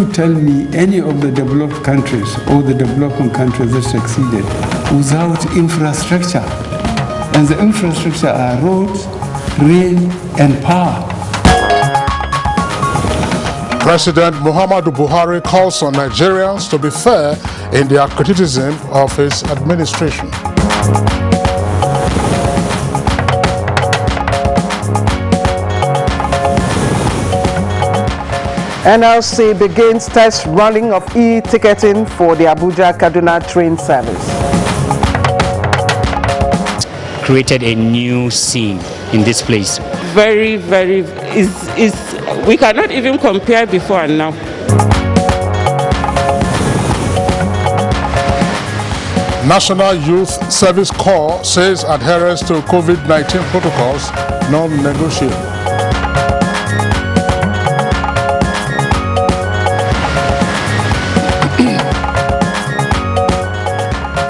you tell me any of the developed countries or the developing countries that succeeded without infrastructure? And the infrastructure are roads, rail, and power. President Muhammadu Buhari calls on Nigerians to be fair in their criticism of his administration. NLC begins test running of e-ticketing for the Abuja-Kaduna train service. Created a new scene in this place. Very, we cannot even compare before and now. National Youth Service Corps says adherence to COVID-19 protocols non-negotiable.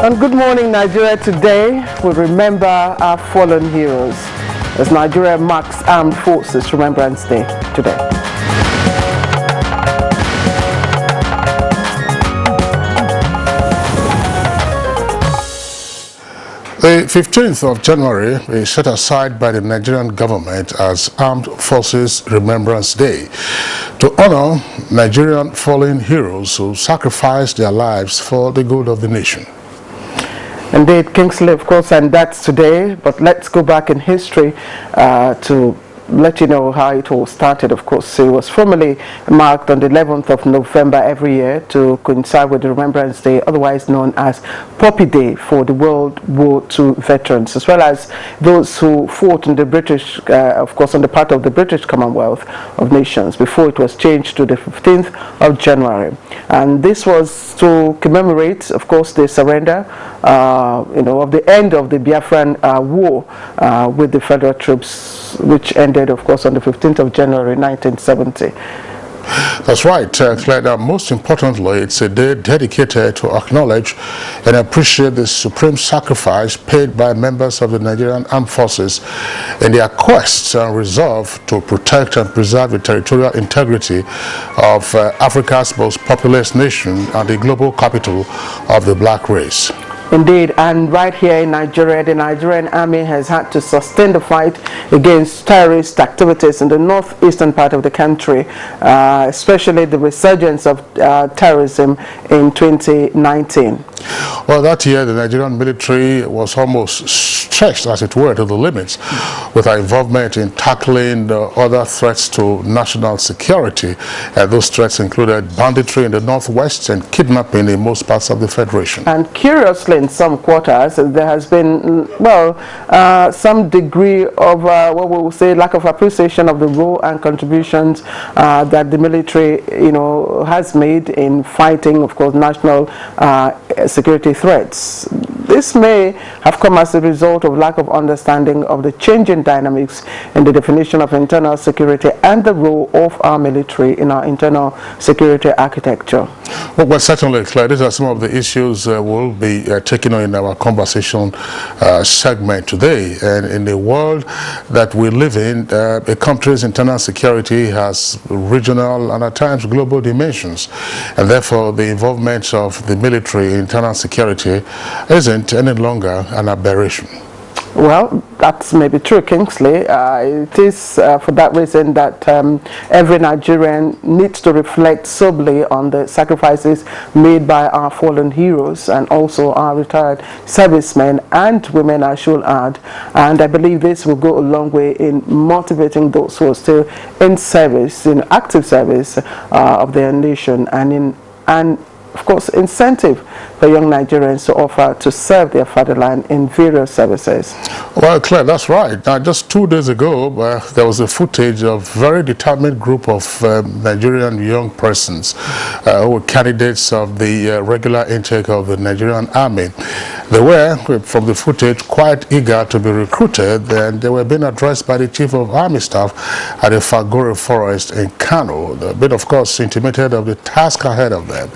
On Good Morning Nigeria today, we remember our fallen heroes as Nigeria marks Armed Forces Remembrance Day today. The 15th of January is set aside by the Nigerian government as Armed Forces Remembrance Day to honor Nigerian fallen heroes who sacrificed their lives for the good of the nation. Indeed, Kingsley, of course, and that's today, but let's go back in history to let you know how it all started. Of course, it was formally marked on the 11th of November every year to coincide with the Remembrance Day, otherwise known as Poppy Day, for the World War II veterans, as well as those who fought in the British, of course, on the part of the British Commonwealth of Nations, before it was changed to the 15th of January. And this was to commemorate, of course, the surrender, of the end of the Biafran war with the federal troops, which ended, of course, on the 15th of January 1970. That's right, Claire. Most importantly, it's a day dedicated to acknowledge and appreciate the supreme sacrifice paid by members of the Nigerian Armed Forces in their quest and resolve to protect and preserve the territorial integrity of Africa's most populous nation and the global capital of the black race. Indeed, and right here in Nigeria, the Nigerian army has had to sustain the fight against terrorist activities in the northeastern part of the country, especially the resurgence of terrorism in 2019. Well, that year, the Nigerian military was almost stretched, as it were, to the limits with our involvement in tackling other threats to national security. Those threats included banditry in the northwest and kidnapping in most parts of the Federation. And curiously, in some quarters, there has been, some degree of, what we will say, lack of appreciation of the role and contributions that the military, has made in fighting, of course, national security threats. This may have come as a result of lack of understanding of the changing dynamics in the definition of internal security and the role of our military in our internal security architecture. Well, certainly, Claire, these are some of the issues we'll be taking on in our conversation segment today. And in the world that we live in, a country's internal security has regional and at times global dimensions. And therefore, the involvement of the military in internal security isn't any longer an aberration. Well, that's maybe true, Kingsley. It is for that reason that every Nigerian needs to reflect soberly on the sacrifices made by our fallen heroes and also our retired servicemen and women, I should add. And I believe this will go a long way in motivating those who are still in service, in active service of their nation, and of course, incentive for young Nigerians to offer to serve their fatherland in various services. Well, Claire, that's right. Now, just 2 days ago, there was a footage of a very determined group of Nigerian young persons who were candidates of the regular intake of the Nigerian army. They were, from the footage, quite eager to be recruited, and they were being addressed by the Chief of Army Staff at the Fagore Forest in Kano. The bit, of course, intimated of the task ahead of them.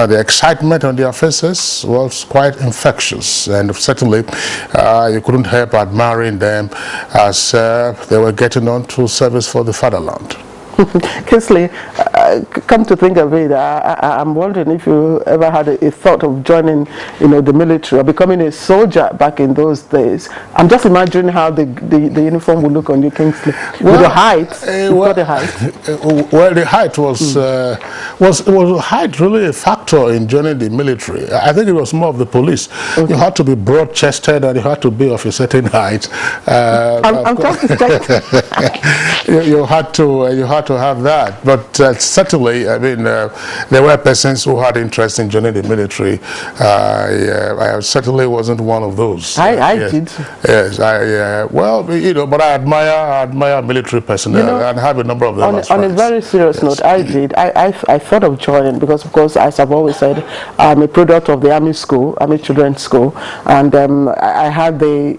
The excitement on their faces was quite infectious, and certainly you couldn't help admiring them as they were getting on to service for the fatherland. Kingsley, come to think of it, I'm wondering if you ever had a thought of joining, the military or becoming a soldier back in those days. I'm just imagining how the uniform would look on you, Kingsley. With the height, the height. Well, the height was height really a factor in joining the military? I think it was more of the police. Okay. You had to be broad-chested and you had to be of a certain height. I'm just you had to have that, but certainly, I mean, there were persons who had interest in joining the military. I certainly wasn't one of those. I did. Yes, well, but I admire military personnel and have a number of them as friends. On a very serious note, I did. I thought of joining because, of course, as I've always said, I'm a product of the Army Children's School, and I had the,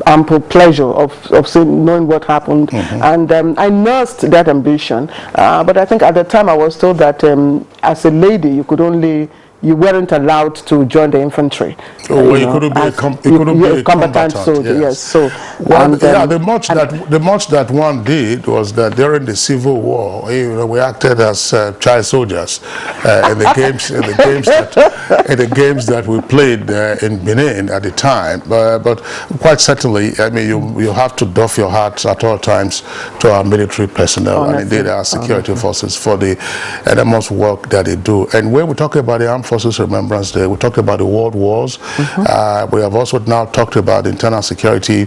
ample pleasure of knowing what happened, and I nursed that ambition, but I think at the time I was told that as a lady you weren't allowed to join the infantry. Oh, you couldn't be a combatant soldier. Yes. So, the much that one did was that during the Civil War, we acted as child soldiers in the games that we played in Benin at the time. But quite certainly, I mean, you have to doff your hat at all times to our military personnel and indeed our security forces for the enormous work that they do. And when we talk about the Armed Forces Remembrance Day, we talked about the world wars. We have also now talked about internal security,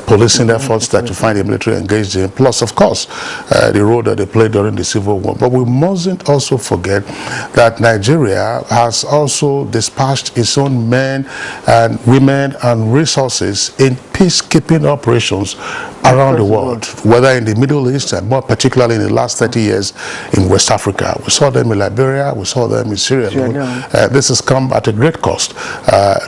policing efforts that you find the military engaged in, plus, of course, the role that they played during the Civil War. But we mustn't also forget that Nigeria has also dispatched its own men and women and resources in peacekeeping operations around the world, whether in the Middle East and more particularly in the last 30 years in West Africa. We saw them in Liberia, we saw them in Syria. This has come at a great cost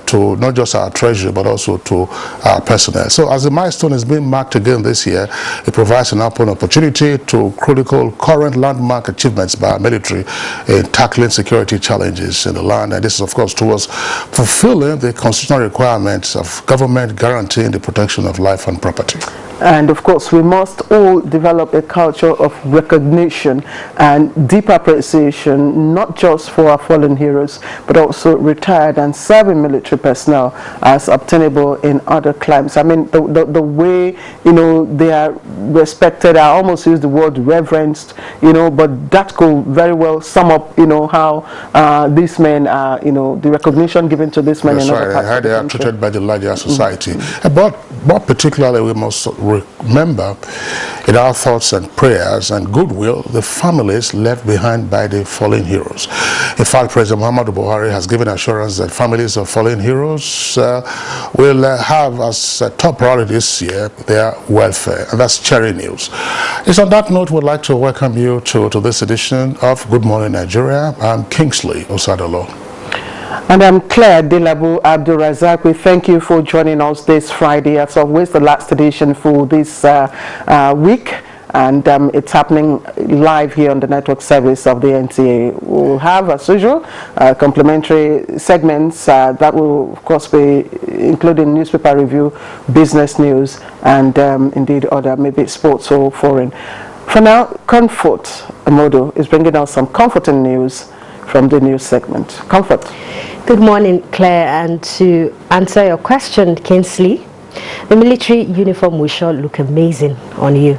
to not just our treasury but also to our personnel. So as the milestone is being marked again this year, it provides an open opportunity to critical current landmark achievements by our military in tackling security challenges in the land, and this is of course towards fulfilling the constitutional requirements of government guaranteeing the protection of life and property. And of course, we must all develop a culture of recognition and deep appreciation, not just for our fallen heroes, but also retired and serving military personnel as obtainable in other climes. I mean, the way, they are respected, I almost use the word reverenced, but that could very well sum up, how these men are, the recognition given to these men. That's right, and how they are treated by the larger society. But more particularly, we must remember in our thoughts and prayers and goodwill the families left behind by the fallen heroes. In fact, President Muhammadu Buhari has given assurance that families of fallen heroes will have as a top priority this year their welfare, and that's cheering news. It's on that note we'd like to welcome you to this edition of Good Morning Nigeria. I'm Kingsley Osadolo. And I'm Claire Delabu Abdul-Razak. We thank you for joining us this Friday. As always, the last edition for this week. And it's happening live here on the network service of the NTA. We'll have, as usual, complimentary segments that will, of course, be including newspaper review, business news, and indeed other, maybe sports or foreign. For now, Comfort Amodo is bringing us some comforting news from the news segment. Comfort. Good morning, Claire, and to answer your question, Kingsley, the military uniform will sure look amazing on you.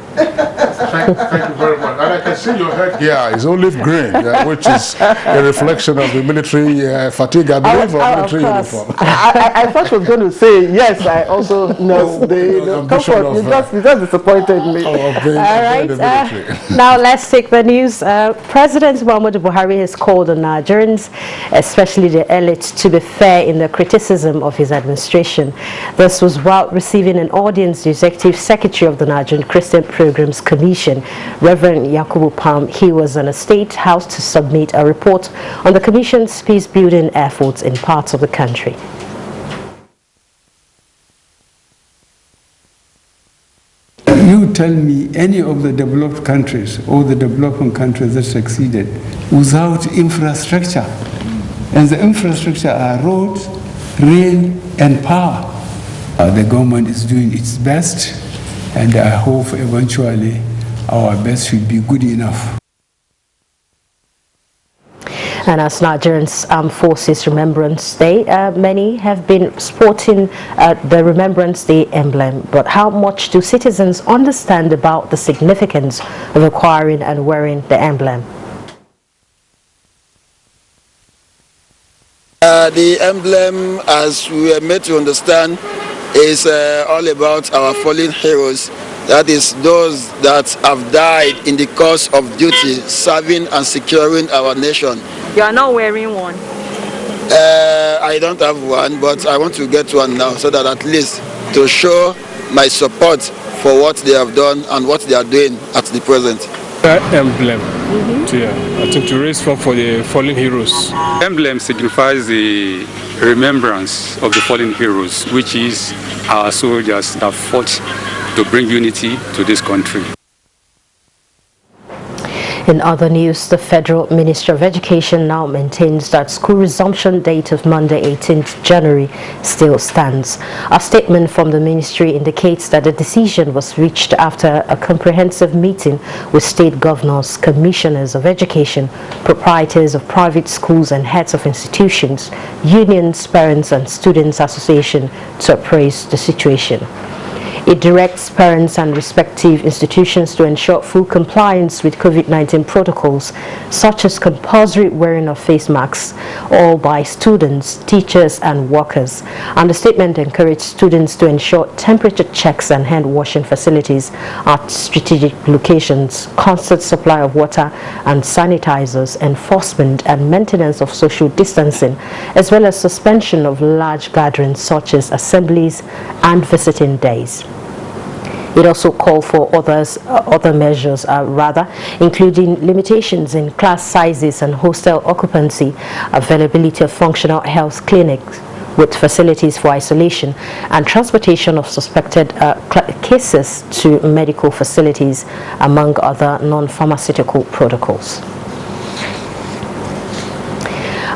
Thank you very much. And I can see your head here is olive green, which is a reflection of the military fatigue, I believe, or military uniform. I thought she was going to say, yes, I also know the Comfort. You just disappointed me. All right. Now let's take the news. President Muhammadu Buhari has called on Nigerians, especially the elite, to be fair in the criticism of his administration. This was while receiving an audience, the Executive Secretary of the Nigerian Christian Programs Commission, Reverend Yakubu Palm. He was in a state house to submit a report on the Commission's peace-building efforts in parts of the country. You tell me any of the developed countries or the developing countries that succeeded without infrastructure. And the infrastructure are roads, rail, and power. The government is doing its best, and I hope eventually our best should be good enough. And as Nigerians Armed Forces Remembrance Day, many have been sporting the Remembrance Day emblem. But how much do citizens understand about the significance of acquiring and wearing the emblem? The emblem, as we are made to understand, is all about our fallen heroes. That is those that have died in the course of duty, serving and securing our nation. You are not wearing one? I don't have one, but I want to get one now so that at least to show my support for what they have done and what they are doing at the present. Emblem, I think to raise for the fallen heroes. Emblem signifies the remembrance of the fallen heroes, which is our soldiers that fought to bring unity to this country. In other news, the Federal Ministry of Education now maintains that school resumption date of Monday, 18th January still stands. A statement from the ministry indicates that the decision was reached after a comprehensive meeting with state governors, commissioners of education, proprietors of private schools and heads of institutions, unions, parents and students association to appraise the situation. It directs parents and respective institutions to ensure full compliance with COVID-19 protocols, such as compulsory wearing of face masks, all by students, teachers, and workers. And the statement encouraged students to ensure temperature checks and hand washing facilities at strategic locations, constant supply of water and sanitizers, enforcement and maintenance of social distancing, as well as suspension of large gatherings such as assemblies and visiting days. It also called for other measures, including limitations in class sizes and hostel occupancy, availability of functional health clinics with facilities for isolation, and transportation of suspected cases to medical facilities, among other non-pharmaceutical protocols.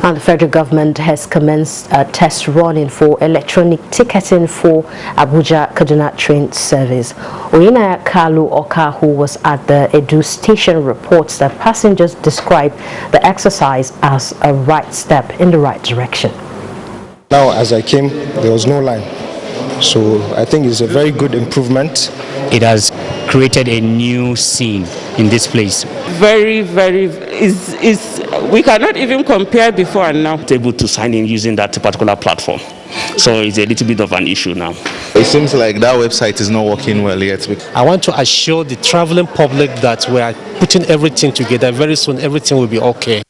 And the federal government has commenced a test running for electronic ticketing for Abuja-Kaduna train service. Oyinaya Kalu Oka, who was at the Edu station, reports that passengers described the exercise as a right step in the right direction. Now, as I came, there was no line. So I think it's a very good improvement. It has created a new scene in this place. Very, we cannot even compare before and now. Able to sign in using that particular platform. So it's a little bit of an issue now. It seems like that website is not working well yet. I want to assure the traveling public that we are putting everything together. Very soon everything will be okay.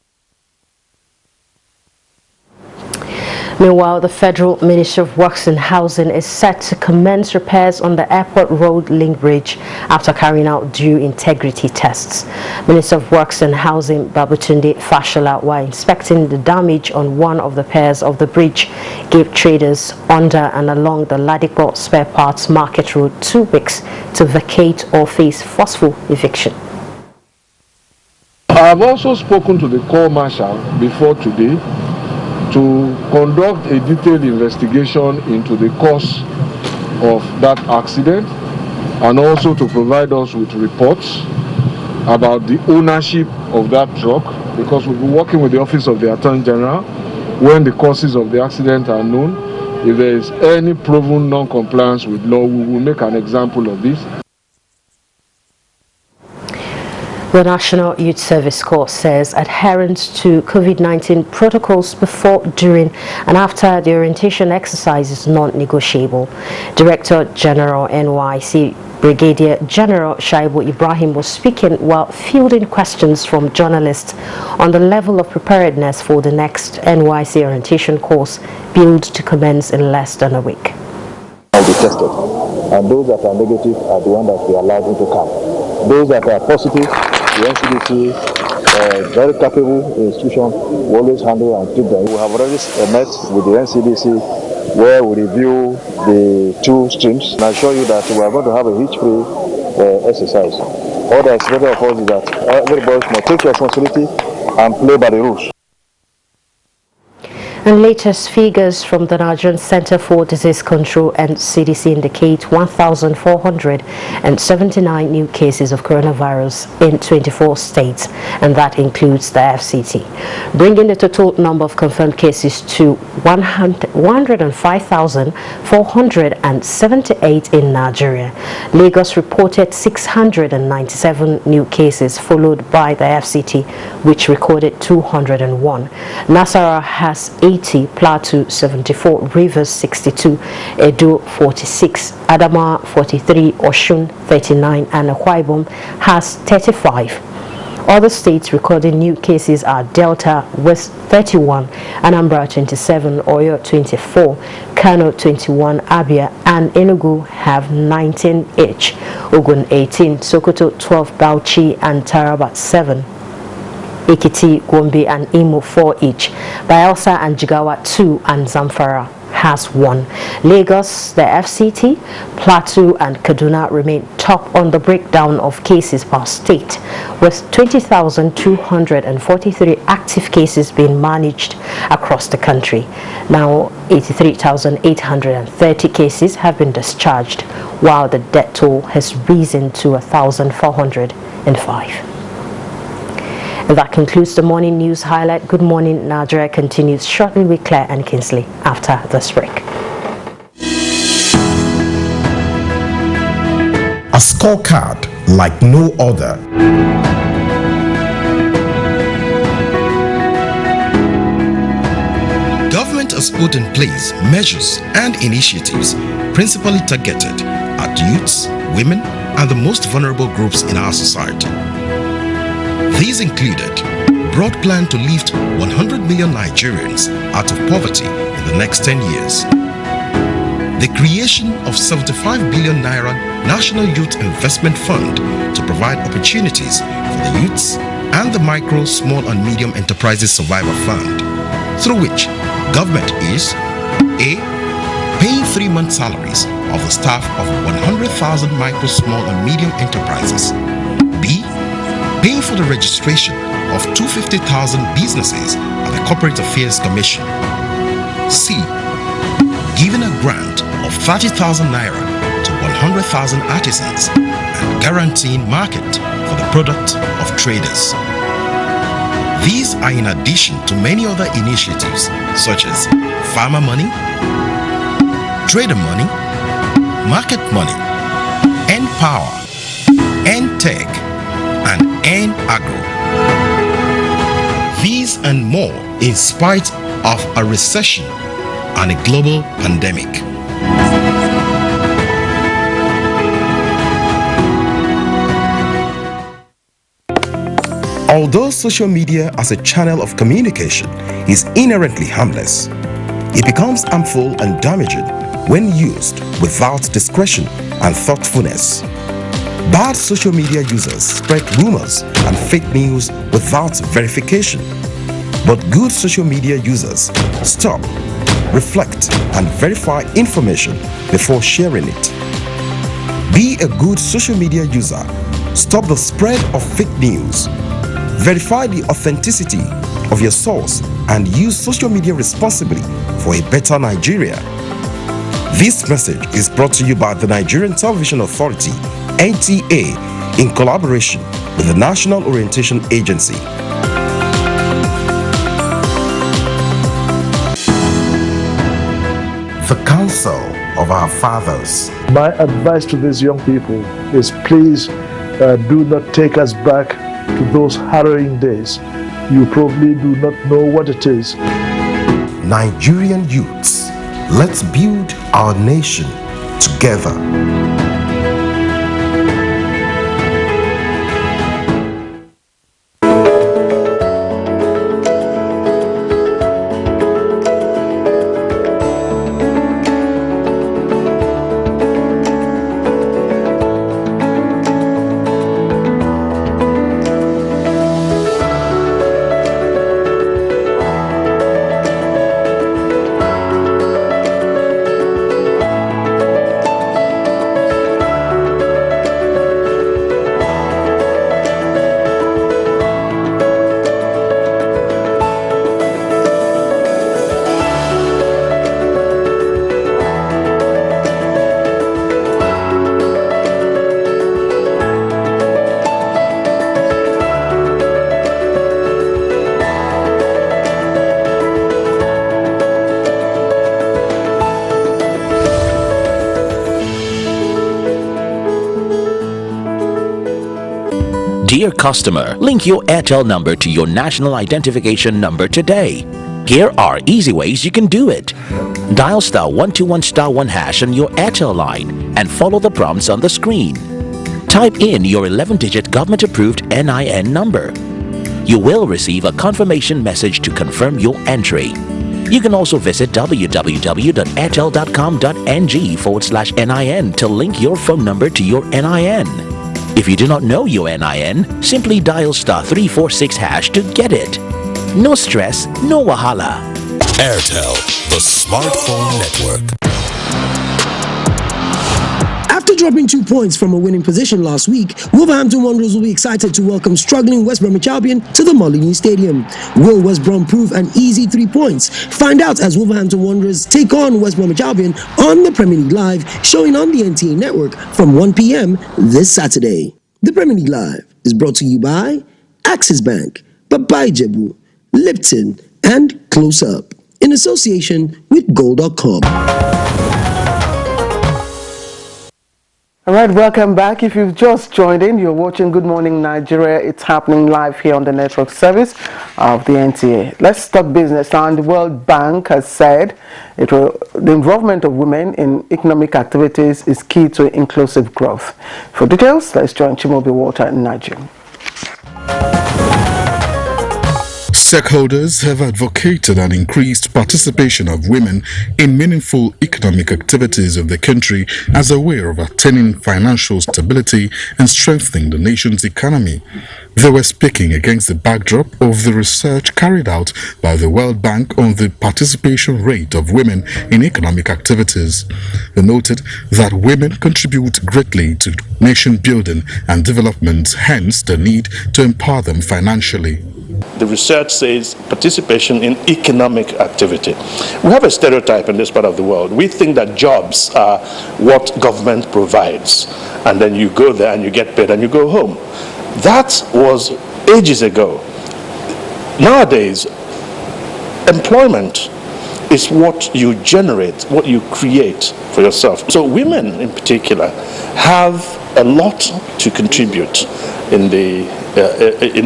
Meanwhile, the Federal Ministry of Works and Housing is set to commence repairs on the Airport Road Link Bridge after carrying out due integrity tests. Minister of Works and Housing Babatunde Fashola, while inspecting the damage on one of the pairs of the bridge, gave traders under and along the Ladipo Spare Parts Market Road 2 weeks to vacate or face forceful eviction. I have also spoken to the Corps Marshal before today to conduct a detailed investigation into the cause of that accident and also to provide us with reports about the ownership of that truck, because we'll be working with the Office of the Attorney General when the causes of the accident are known. If there is any proven non-compliance with law, we will make an example of this. The National Youth Service Corps says adherence to COVID-19 protocols before, during and after the orientation exercise is non-negotiable. Director General NYC Brigadier General Shaibu Ibrahim was speaking while fielding questions from journalists on the level of preparedness for the next NYC orientation course, billed to commence in less than a week. Will be tested, and those that are negative are the ones that we are allowed into camp. Those that are positive, the NCDC, very capable institution, will always handle and treat them. We have already met with the NCDC where we review the two streams, and I assure you that we are going to have a hitch-free exercise. All that is expected of us is that everybody must take responsibility and play by the rules. And latest figures from the Nigerian Center for Disease Control and CDC indicate 1,479 new cases of coronavirus in 24 states, and that includes the FCT, bringing the total number of confirmed cases to 105,478 in Nigeria. Lagos reported 697 new cases, followed by the FCT, which recorded 201. Nasarawa has 80, Plateau 74, Rivers 62, Edo 46, Adamawa 43, Osun 39, and Akwa Ibom has 35. Other states recording new cases are Delta, West 31, Anambra 27, Oyo 24, Kano 21, Abia and Enugu have 19 each, Ogun 18, Sokoto 12, Bauchi and Taraba 7. Ekiti, Gombe and Imo 4 each. Bayelsa and Jigawa 2 and Zamfara has 1. Lagos, the FCT, Plateau and Kaduna remain top on the breakdown of cases per state, with 20,243 active cases being managed across the country. Now 83,830 cases have been discharged, while the death toll has risen to 1,405. And that concludes the morning news highlight. Good Morning Nigeria continues shortly with Claire and Kingsley after this break. A scorecard like no other. Government has put in place measures and initiatives principally targeted at youths, women, and the most vulnerable groups in our society. These included broad plan to lift 100 million Nigerians out of poverty in the next 10 years, the creation of 75 billion naira National Youth Investment Fund to provide opportunities for the youths, and the Micro, Small and Medium Enterprises Survivor Fund, through which government is A. Paying 3-month salaries of the staff of 100,000 micro, small and medium enterprises. B. Paying for the registration of 250,000 businesses at the Corporate Affairs Commission. C. Giving a grant of 30,000 naira to 100,000 artisans and guaranteeing market for the product of traders. These are in addition to many other initiatives such as farmer money, trader money, market money, N-Power, N-Tech, and N-Agro. These and more in spite of a recession and a global pandemic. Although social media as a channel of communication is inherently harmless, it becomes harmful and damaging when used without discretion and thoughtfulness. Bad social media users spread rumors and fake news without verification. But good social media users stop, reflect, and verify information before sharing it. Be a good social media user. Stop the spread of fake news. Verify the authenticity of your source and use social media responsibly for a better Nigeria. This message is brought to you by the Nigerian Television Authority, NTA, in collaboration with the National Orientation Agency. The Council of Our Fathers. My advice to these young people is please do not take us back to those harrowing days. You probably do not know what it is. Nigerian youths, let's build our nation together. Dear customer, link your Airtel number to your national identification number today. Here are easy ways you can do it. Dial *121*1# on your Airtel line and follow the prompts on the screen. Type in your 11-digit government-approved NIN number. You will receive a confirmation message to confirm your entry. You can also visit www.airtel.com.ng/NIN to link your phone number to your NIN. If you do not know your NIN, simply dial *346# to get it. No stress, no wahala. Airtel, the smartphone network. After dropping 2 points from a winning position last week, Wolverhampton Wanderers will be excited to welcome struggling West Bromwich Albion to the Molineux Stadium. Will West Brom prove an easy 3 points? Find out as Wolverhampton Wanderers take on West Bromwich Albion on the Premier League Live, showing on the NTA network from 1 p.m. this Saturday. The Premier League Live is brought to you by Axis Bank, Babai Jebu, Lipton, and Close Up, in association with Gold.com. All right, welcome back. If you've just joined in, you're watching Good Morning Nigeria. It's happening live here on the network service of the NTA. Let's talk business. And the World Bank has said the involvement of women in economic activities is key to inclusive growth. For details, let's join Chimobi Walter in Nigeria. Stakeholders have advocated an increased participation of women in meaningful economic activities of the country as a way of attaining financial stability and strengthening the nation's economy. They were speaking against the backdrop of the research carried out by the World Bank on the participation rate of women in economic activities. They noted that women contribute greatly to nation building and development, hence the need to empower them financially. The research says participation in economic activity. We have a stereotype in this part of the world. We think that jobs are what government provides, and then you go there and you get paid and you go home. That was ages ago. Nowadays, employment is what you generate, what you create for yourself. So women in particular have a lot to contribute in the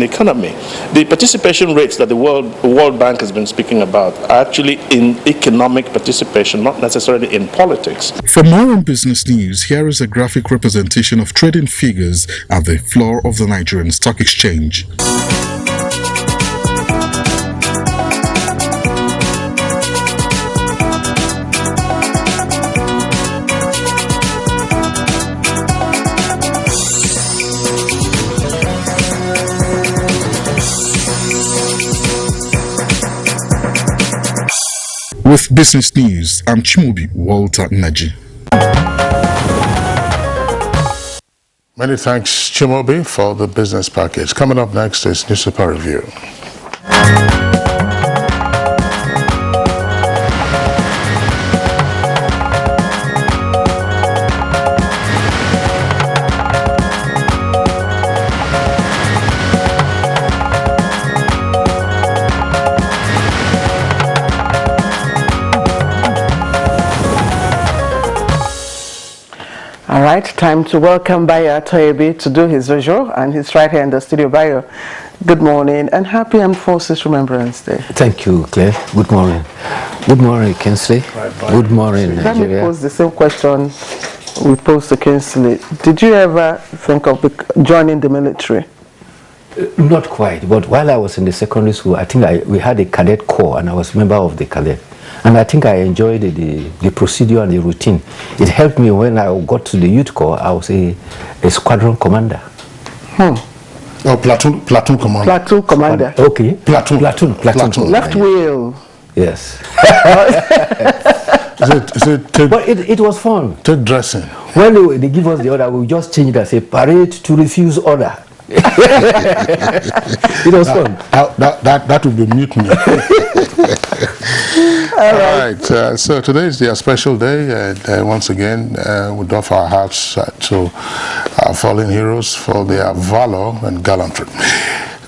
economy. The participation rates that the World Bank has been speaking about are actually in economic participation, not necessarily in politics. For more on business news, here is a graphic representation of trading figures at the floor of the Nigerian Stock Exchange. With business news, I'm Chimobi Walter Naji. Many thanks, Chimobi, for the business package. Coming up next is Newspaper Review. All right, time to welcome Bayo Toyebi to do his visual, and he's right here in the studio. Bayo, good morning and happy Armed Forces Remembrance Day. Thank you, Claire. Good morning. Good morning, Kinsley. Good morning, Let Nigeria. me pose the same question we posed to Kinsley. Did you ever think of joining the military? Not quite, but while I was in the secondary school, I think we had a cadet corps, and I was a member of the cadet. And I think I enjoyed the procedure and the routine. It helped me when I got to the youth corps. I was a squadron commander. Oh, platoon commander. Platoon commander. Okay. Platoon. Left wheel. Yes. But it was fun. Take dressing. When they give us the order, we just change it and say, parade to refuse order. It was fun. That would be mutiny. All right. So today is their special day, and once again, we doff our hats to our fallen heroes for their valor and gallantry.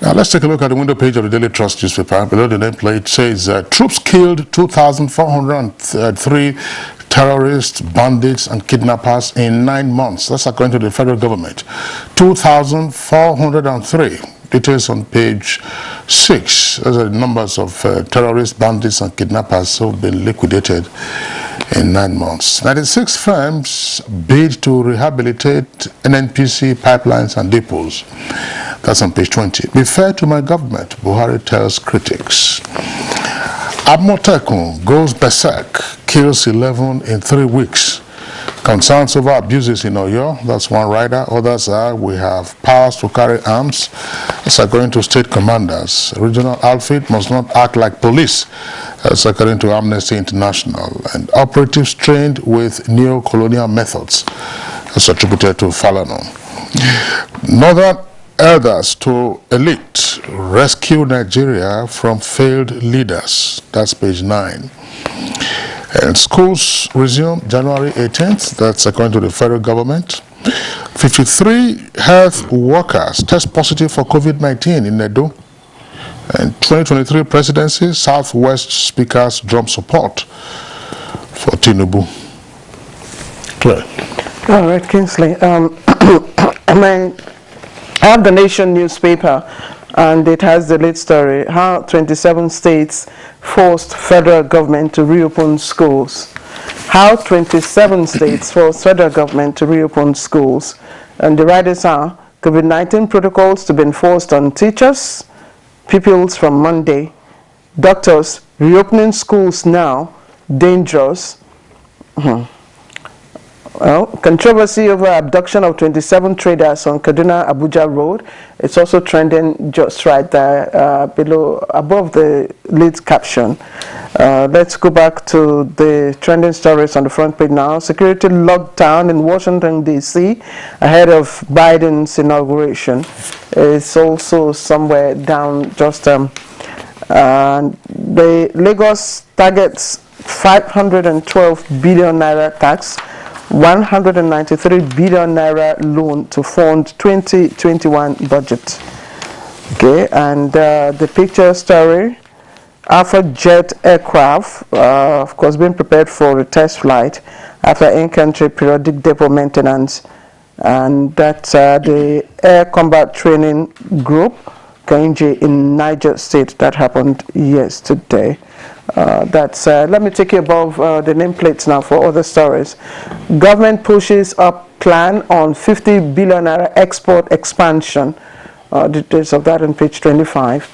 Now let's take a look at the window page of the Daily Trust newspaper. Below the nameplate says, troops killed 2,403 terrorists, bandits, and kidnappers in 9 months. That's according to the federal government. 2,403. Details on page 6. Those are the numbers of terrorists, bandits, and kidnappers who have been liquidated in 9 months. 96 firms bid to rehabilitate NNPC pipelines and depots. That's on page 20. Be fair to my government, Buhari tells critics. Amotekun goes berserk, kills 11 in 3 weeks. Concerns over abuses in Oyo, that's one rider. Others are, we have powers to carry arms. That's according to state commanders. Regional outfit must not act like police. That's according to Amnesty International. And operatives trained with neo-colonial methods. That's attributed to Falano. Northern elders to elite rescue Nigeria from failed leaders. That's page 9. And schools resume January 18th. That's according to the federal government. 53 health workers test positive for COVID-19 in Edo. And 2023 presidency, Southwest speakers drum support for Tinubu. Claire. All right, Kingsley. I have the Nation newspaper, and it has the lead story, how 27 states forced federal government to reopen schools. How 27 states forced federal government to reopen schools. And the writers are, COVID-19 protocols to be enforced on teachers, pupils from Monday, doctors, reopening schools now, dangerous. Well, controversy over abduction of 27 traders on Kaduna-Abuja Road. It's also trending just right there above the lead caption. Let's go back to the trending stories on the front page now. Security lockdown in Washington, D.C. ahead of Biden's inauguration. It's also somewhere down just the Lagos targets 512 billion naira tax, 193 billion naira loan to fund 2021 budget. Okay, and the picture story, Alpha Jet aircraft, of course, being prepared for a test flight after in-country periodic depot maintenance, and that's the Air Combat Training Group, Kainji in Niger State, that happened yesterday. Let me take you above the nameplates now for other stories. Government pushes up plan on 50 billion naira export expansion. Details of that on page 25.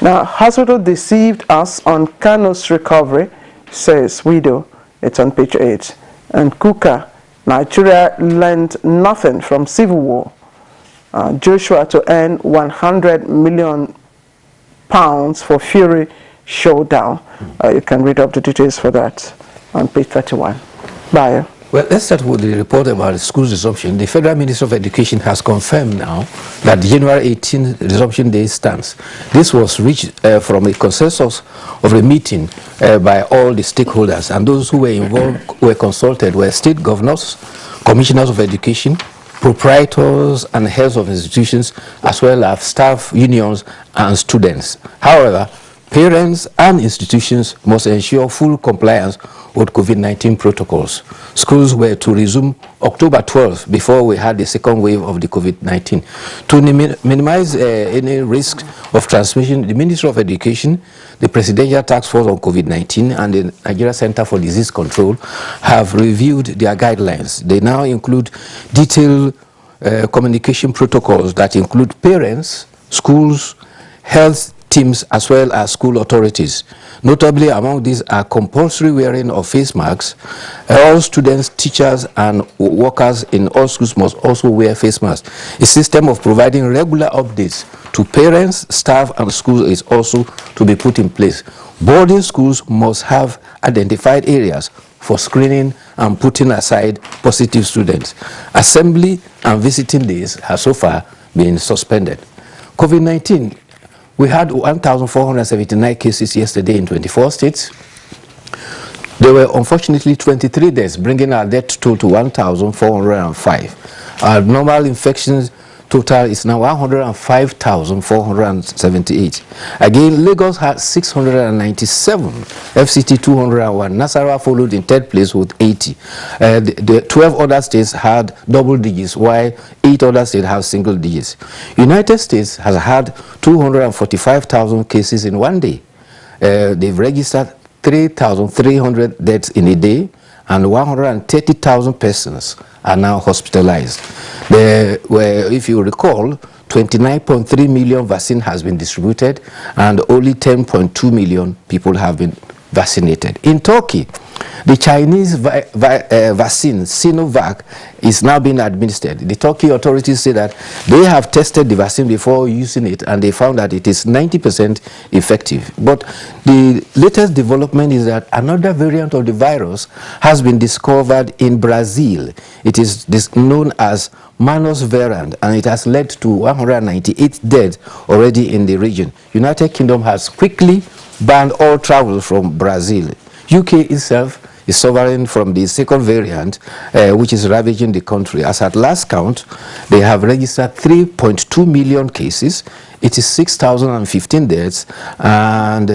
Now, hospital deceived us on Kano's recovery, says widow. It's on page 8. And Kuka, Nigeria learned nothing from civil war. Joshua to earn 100 million pounds for Fury showdown. You can read up the details for that on page 31. Bayo. Well, let's start with the report about school resumption. The Federal Ministry of Education has confirmed now that the January 18th resumption day stands. This was reached from a consensus of a meeting by all the stakeholders, and those who were involved, were consulted, were state governors, commissioners of education, proprietors and heads of institutions, as well as staff unions and students. However, parents and institutions must ensure full compliance with COVID-19 protocols. Schools were to resume October 12th before we had the second wave of the COVID-19. To minimize any risk of transmission, the Ministry of Education, the Presidential Task Force on COVID-19, and the Nigeria Center for Disease Control have reviewed their guidelines. They now include detailed communication protocols that include parents, schools, health teams, as well as school authorities. Notably, among these are compulsory wearing of face masks. All students, teachers, and workers in all schools must also wear face masks. A system of providing regular updates to parents, staff, and schools is also to be put in place. Boarding schools must have identified areas for screening and putting aside positive students. Assembly and visiting days have so far been suspended. COVID-19. We had 1,479 cases yesterday in 24 states. There were unfortunately 23 deaths, bringing our death toll to 1,405. Our normal infections total is now 105,478. Again, Lagos had 697, FCT 201. Nasarawa followed in third place with 80. The 12 other states had double digits, while 8 other states have single digits. United States has had 245,000 cases in one day. They've registered 3,300 deaths in a day, and 130,000 persons are now hospitalized. If you recall, 29.3 million vaccine has been distributed, and only 10.2 million people have been vaccinated. In Turkey, the Chinese vaccine, Sinovac, is now being administered. The Turkey authorities say that they have tested the vaccine before using it, and they found that it is 90% effective. But the latest development is that another variant of the virus has been discovered in Brazil. It is known as Manus variant, and it has led to 198 deaths already in the region. United Kingdom has quickly banned all travel from Brazil. UK itself is suffering from the second variant, which is ravaging the country. As at last count, they have registered 3.2 million cases. It is 6,015 deaths, and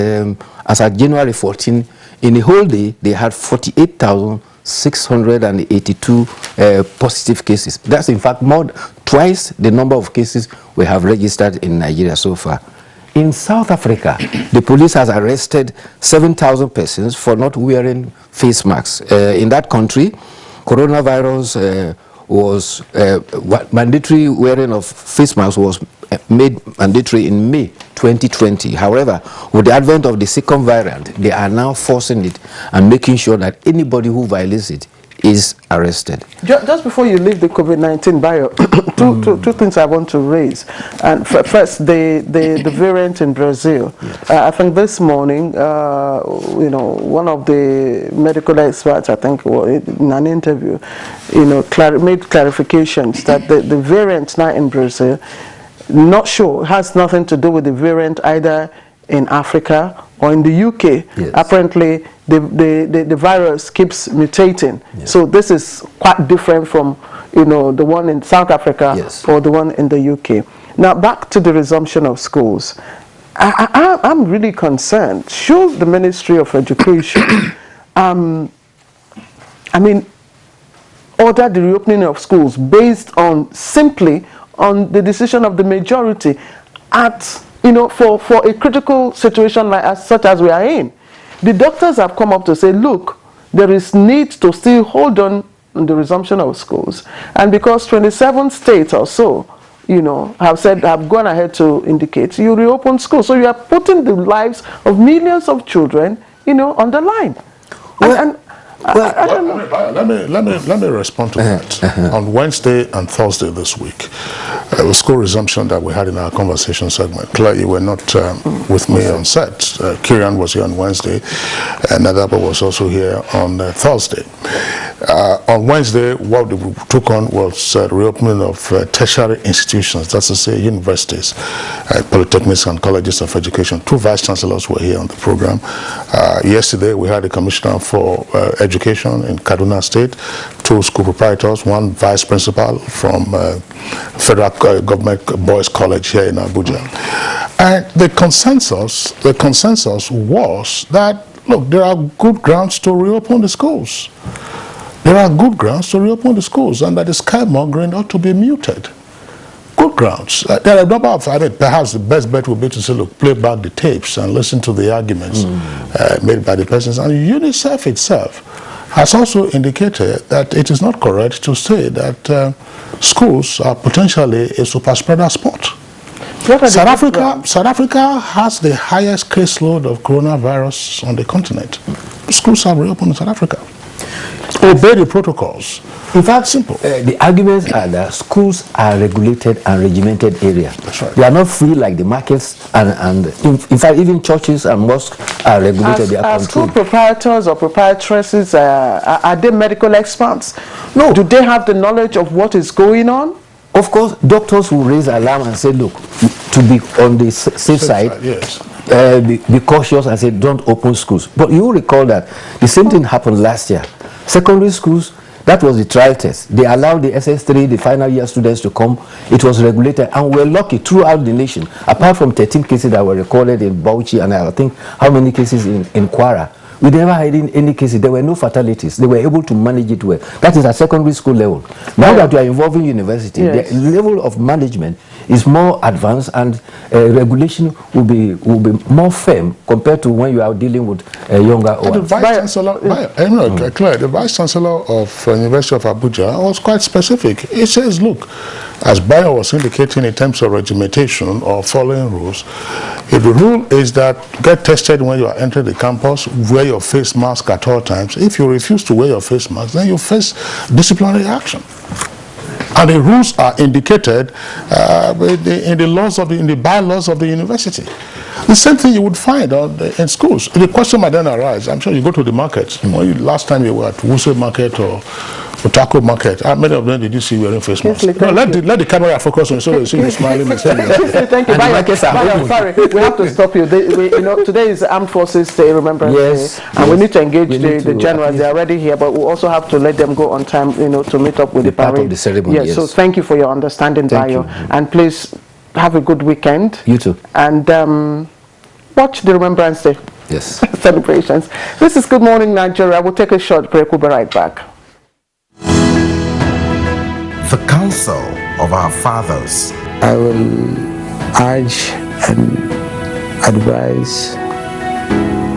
as at January 14, in the whole day, they had 48,682 positive cases. That's in fact twice the number of cases we have registered in Nigeria so far. In South Africa, the police has arrested 7,000 persons for not wearing face masks. In that country, coronavirus was mandatory wearing of face masks was made mandatory in May 2020. However, with the advent of the second variant, they are now forcing it and making sure that anybody who violates it is arrested. Just before you leave the COVID-19 bio, two things I want to raise. And first, the variant in Brazil. Yes. I think this morning, one of the medical experts, I think, in an interview, made clarifications that the variant now in Brazil, not sure, has nothing to do with the variant either in Africa or in the UK. Yes. Apparently, the virus keeps mutating. Yes. So this is quite different from, the one in South Africa. Yes. Or the one in the UK. Now, back to the resumption of schools. I'm really concerned. Should the Ministry of Education, order the reopening of schools based on simply on the decision of the majority at for a critical situation such as we are in? The doctors have come up to say, look, there is need to still hold on the resumption of schools. And because 27 states or so, have gone ahead to indicate you reopen schools. So you are putting the lives of millions of children, on the line. Let me respond to that. On Wednesday and Thursday this week, it was school resumption that we had in our conversation segment. Clearly, you were not with me on set. Kirian was here on Wednesday, and Nadaba was also here on Thursday. On Wednesday, what we took on was the reopening of tertiary institutions, that's to say universities, polytechnics and colleges of education. 2 vice chancellors were here on the program. Yesterday, we had a commissioner for education in Kaduna State, 2 school proprietors, 1 vice principal from Federal Government Boys College here in Abuja. And the consensus was that, look, there are good grounds to reopen the schools. There are good grounds to reopen the schools, and that the scaremongering ought to be muted. Good grounds. There are a number of, perhaps the best bet would be to say, look, play back the tapes and listen to the arguments made by the persons. And UNICEF itself has also indicated that it is not correct to say that schools are potentially a super spreader spot. South Africa has the highest caseload of coronavirus on the continent. Schools are reopened in South Africa. Obey the protocols. In fact, simple. The arguments are that schools are regulated and regimented areas. That's right. They are not free like the markets, and in fact, even churches and mosques are regulated. Are school proprietors or proprietresses, are they medical experts? No. Do they have the knowledge of what is going on? Of course, doctors will raise alarm and say, look, to be on the safe side, yes. Be cautious and say, don't open schools. But you recall that the same thing happened last year. Secondary schools, That was the trial test. They allowed the SS3, the final year students to come. It was regulated, and we're lucky throughout the nation. Apart from 13 cases that were recorded in Bauchi, and I think how many cases in Kwara, we never had any cases. There were no fatalities. They were able to manage it well. That is at secondary school level. Now that we are involving university, the level of management is more advanced, and regulation will be more firm compared to when you are dealing with younger ones. The Vice Chancellor, Claire, the Vice Chancellor of University of Abuja was quite specific. He says, look, as Bayo was indicating in terms of regimentation or following rules, if the rule is that get tested when you are entering the campus, wear your face mask at all times. If you refuse to wear your face mask, then you face disciplinary action. And the rules are indicated in the laws of in the bylaws of the university. The same thing you would find in schools. The question might then arise. I'm sure you go to the markets. Last time you were at Wuse Market or Otako Market, how many of them did you see wearing face masks? No, let the camera focus on you so you see you smiling. Thank you. Sorry, we have to stop you. Today is Armed Forces Day, Remembrance Day, and we need to engage the generals. They are already here, but we also have to let them go on time, to meet up with the parade. Part of the ceremony. Yes. So thank you for your understanding, Bayo, and please have a good weekend. You too. And watch the Remembrance Day. Yes. Celebrations. This is Good Morning Nigeria. We'll take a short break. We'll be right back. The counsel of our fathers. I will urge and advise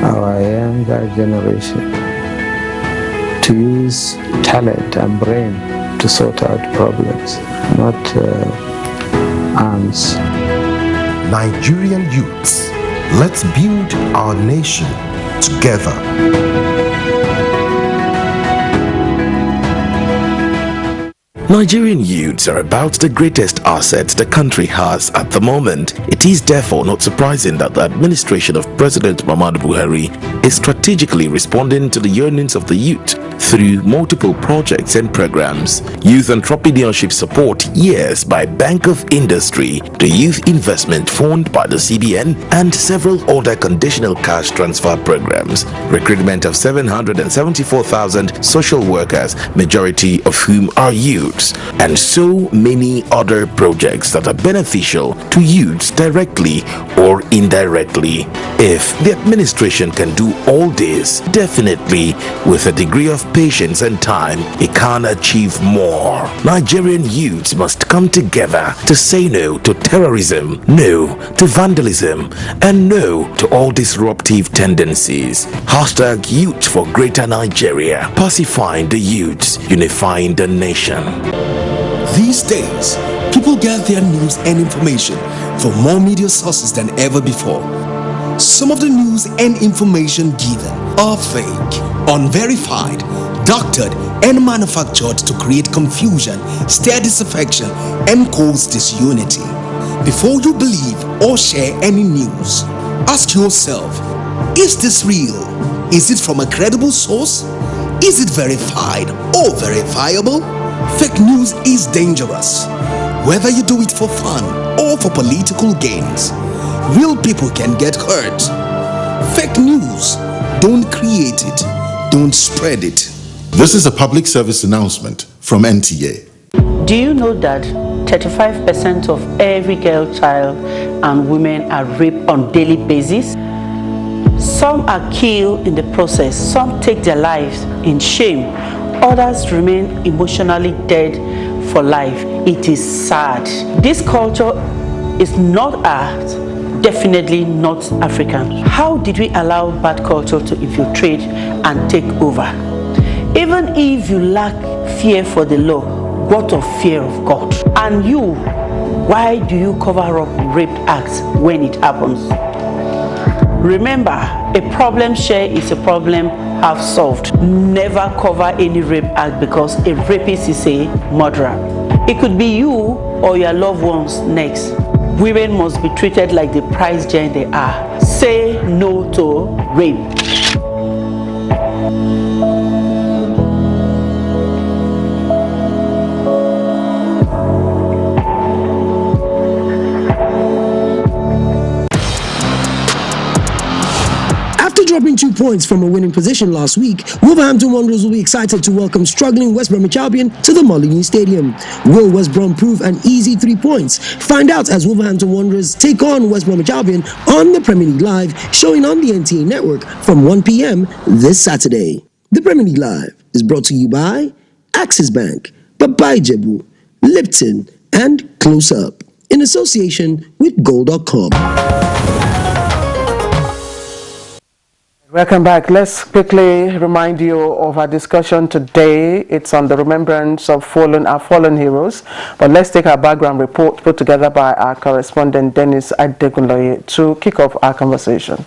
our younger generation to use talent and brain to sort out problems, not arms. Nigerian youths, let's build our nation together. Nigerian youths are about the greatest assets the country has at the moment. It is therefore not surprising that the administration of President Muhammadu Buhari is strategically responding to the yearnings of the youth through multiple projects and programs. Youth Entrepreneurship Support Years by Bank of Industry, the Youth Investment Fund by the CBN, and several other conditional cash transfer programs. Recruitment of 774,000 social workers, majority of whom are youths, and so many other projects that are beneficial to youths directly or indirectly. If the administration can do all this, definitely with a degree of patience and time, it can achieve more. Nigerian youths must come together to say no to terrorism, no to vandalism, and no to all disruptive tendencies. Hashtag Youth for Greater Nigeria. Pacifying the youths, unifying the nation. These days, people get their news and information from more media sources than ever before. Some of the news and information given are fake, unverified, doctored and manufactured to create confusion, stir disaffection, and cause disunity. Before you believe or share any news, ask yourself, is this real? Is it from a credible source? Is it verified or verifiable? Fake news is dangerous, whether you do it for fun or for political gains. Real people can get hurt. Fake news, don't create it, don't spread it. This is a public service announcement from NTA. Do you know that 35% of every girl child and women are raped on daily basis? Some are killed in the process, some take their lives in shame, others remain emotionally dead for life. It is sad. This culture is not ours, definitely not African. How did we allow bad culture to infiltrate and take over? Even if you lack fear for the law, what of fear of God? And you, why do you cover up rape acts when it happens? Remember, a problem shared is a problem half solved. Never cover any rape act because a rapist is a murderer. It could be you or your loved ones next. Women must be treated like the prize gem they are. Say no to rape. dropping 2 points from a winning position last week, Wolverhampton Wanderers will be excited to welcome struggling West Bromwich Albion to the Molineux Stadium. Will West Brom prove an easy 3 points? Find out as Wolverhampton Wanderers take on West Bromwich Albion on the Premier League Live, showing on the NTA network from 1 p.m. this Saturday. The Premier League Live is brought to you by Axis Bank, Baba Ijebu, Lipton, and Close Up, in association with Gold.com. Welcome back. Let's quickly remind you of our discussion today. It's on the remembrance of our fallen heroes. But let's take our background report put together by our correspondent Dennis Adegunloye to kick off our conversation.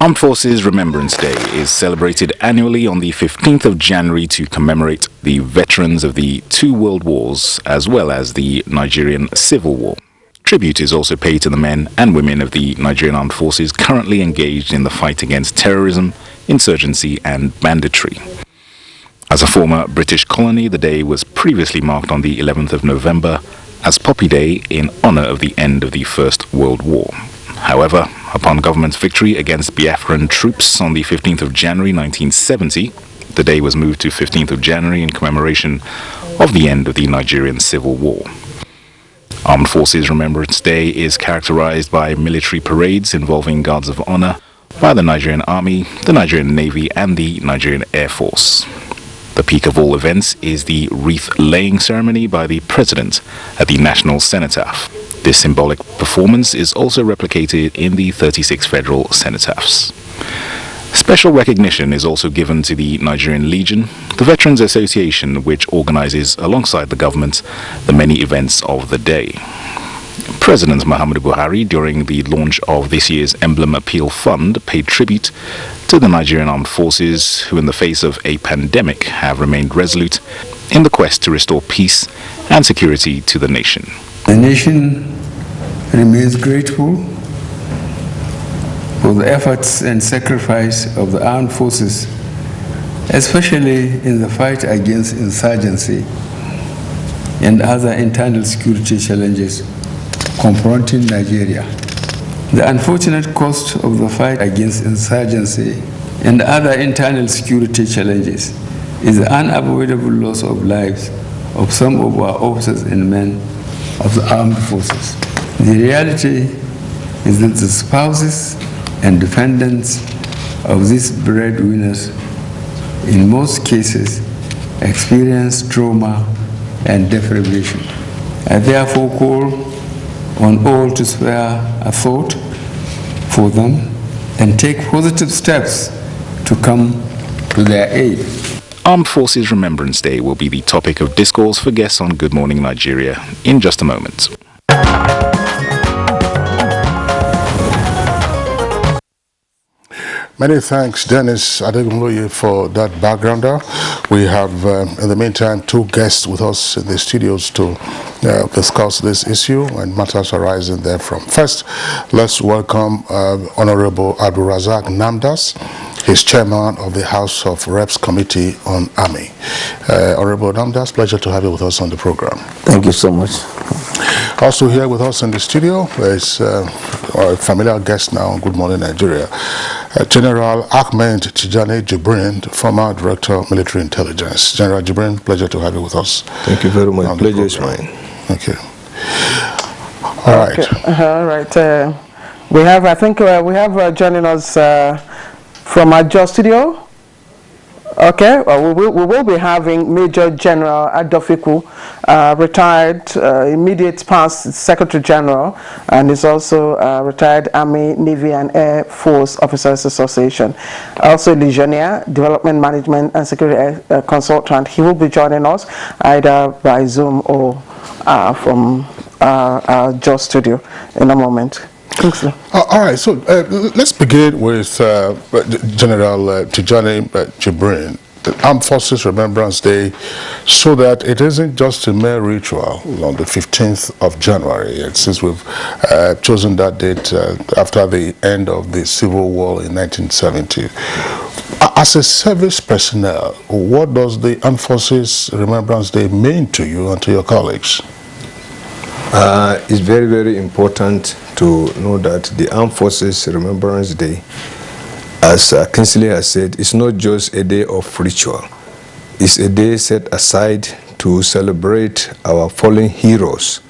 Armed Forces Remembrance Day is celebrated annually on the 15th of January to commemorate the veterans of the 2 world wars as well as the Nigerian Civil War. Tribute is also paid to the men and women of the Nigerian Armed Forces currently engaged in the fight against terrorism, insurgency and banditry. As a former British colony, the day was previously marked on the 11th of November as Poppy Day in honor of the end of the First World War. However, upon government's victory against Biafran troops on the 15th of January 1970, the day was moved to 15th of January in commemoration of the end of the Nigerian Civil War. Armed Forces Remembrance Day is characterized by military parades involving guards of honor by the Nigerian Army, the Nigerian Navy, and the Nigerian Air Force. The peak of all events is the wreath-laying ceremony by the President at the National Cenotaph. This symbolic performance is also replicated in the 36 federal cenotaphs. Special recognition is also given to the Nigerian Legion, the Veterans Association, which organizes alongside the government the many events of the day. President Muhammadu Buhari, during the launch of this year's Emblem Appeal Fund, paid tribute to the Nigerian Armed Forces, who in the face of a pandemic have remained resolute in the quest to restore peace and security to the nation. The nation remains grateful for the efforts and sacrifice of the armed forces, especially in the fight against insurgency and other internal security challenges confronting Nigeria. The unfortunate cost of the fight against insurgency and other internal security challenges is the unavoidable loss of lives of some of our officers and men of the armed forces. The reality is that the spouses and defendants of these breadwinners in most cases experience trauma and deprivation. I therefore call on all to spare a thought for them and take positive steps to come to their aid. Armed Forces Remembrance Day will be the topic of discourse for guests on Good Morning Nigeria in just a moment. Many thanks, Dennis Adegunloye, for that backgrounder. We have, in the meantime, 2 guests with us in the studios to discuss this issue and matters arising therefrom. First, let's welcome Honorable Abdulrazak Namdas. He's chairman of the House of Reps Committee on Army. Honorable Namdas, pleasure to have you with us on the program. Thank you so much. Also here with us in the studio is our familiar guest now on Good Morning Nigeria, General Ahmed Tijani Jibrin, former Director of Military Intelligence. General Jibrin, pleasure to have you with us. Thank you very much. Pleasure is mine. Thank you. All right. Okay. All right. We have, I think, we have joining us from our Jos studio. Okay, well, we will be having Major General Adofiku, retired immediate past Secretary General, and is also retired Army, Navy and Air Force Officers Association. Also Legionnaire, Development Management and Security Consultant. He will be joining us either by Zoom or from our Jos studio in a moment. All right, so let's begin with General Tijani Jibrin, the Armed Forces Remembrance Day, so that it isn't just a mere ritual on the 15th of January. And since we've chosen that date after the end of the Civil War in 1970. As a service personnel, what does the Armed Forces Remembrance Day mean to you and to your colleagues? It's very, very important to know that the Armed Forces Remembrance Day, as Kingsley has said, is not just a day of ritual. It's a day set aside to celebrate our fallen heroes.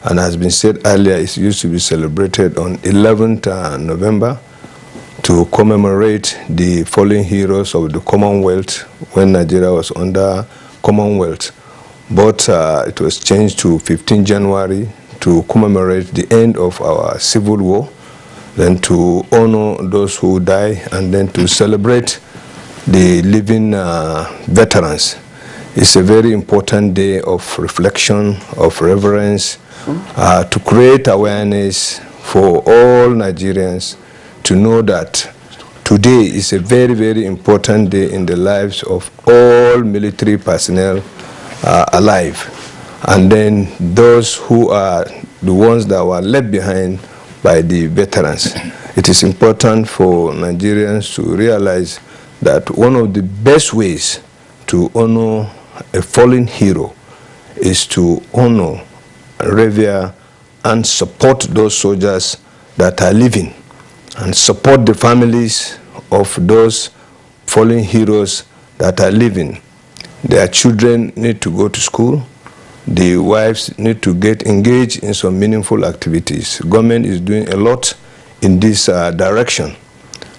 And as has been said earlier, it used to be celebrated on 11th November to commemorate the fallen heroes of the Commonwealth when Nigeria was under Commonwealth. But it was changed to 15 January to commemorate the end of our civil war, then to honor those who die, and then to celebrate the living veterans. It's a very important day of reflection, of reverence, to create awareness for all Nigerians to know that today is a very, very important day in the lives of all military personnel alive. And then those who are the ones that were left behind by the veterans. It is important for Nigerians to realize that one of the best ways to honor a fallen hero is to honor, revere, and support those soldiers that are living, and support the families of those fallen heroes that are living. Their children need to go to school. The wives need to get engaged in some meaningful activities. Government is doing a lot in this direction.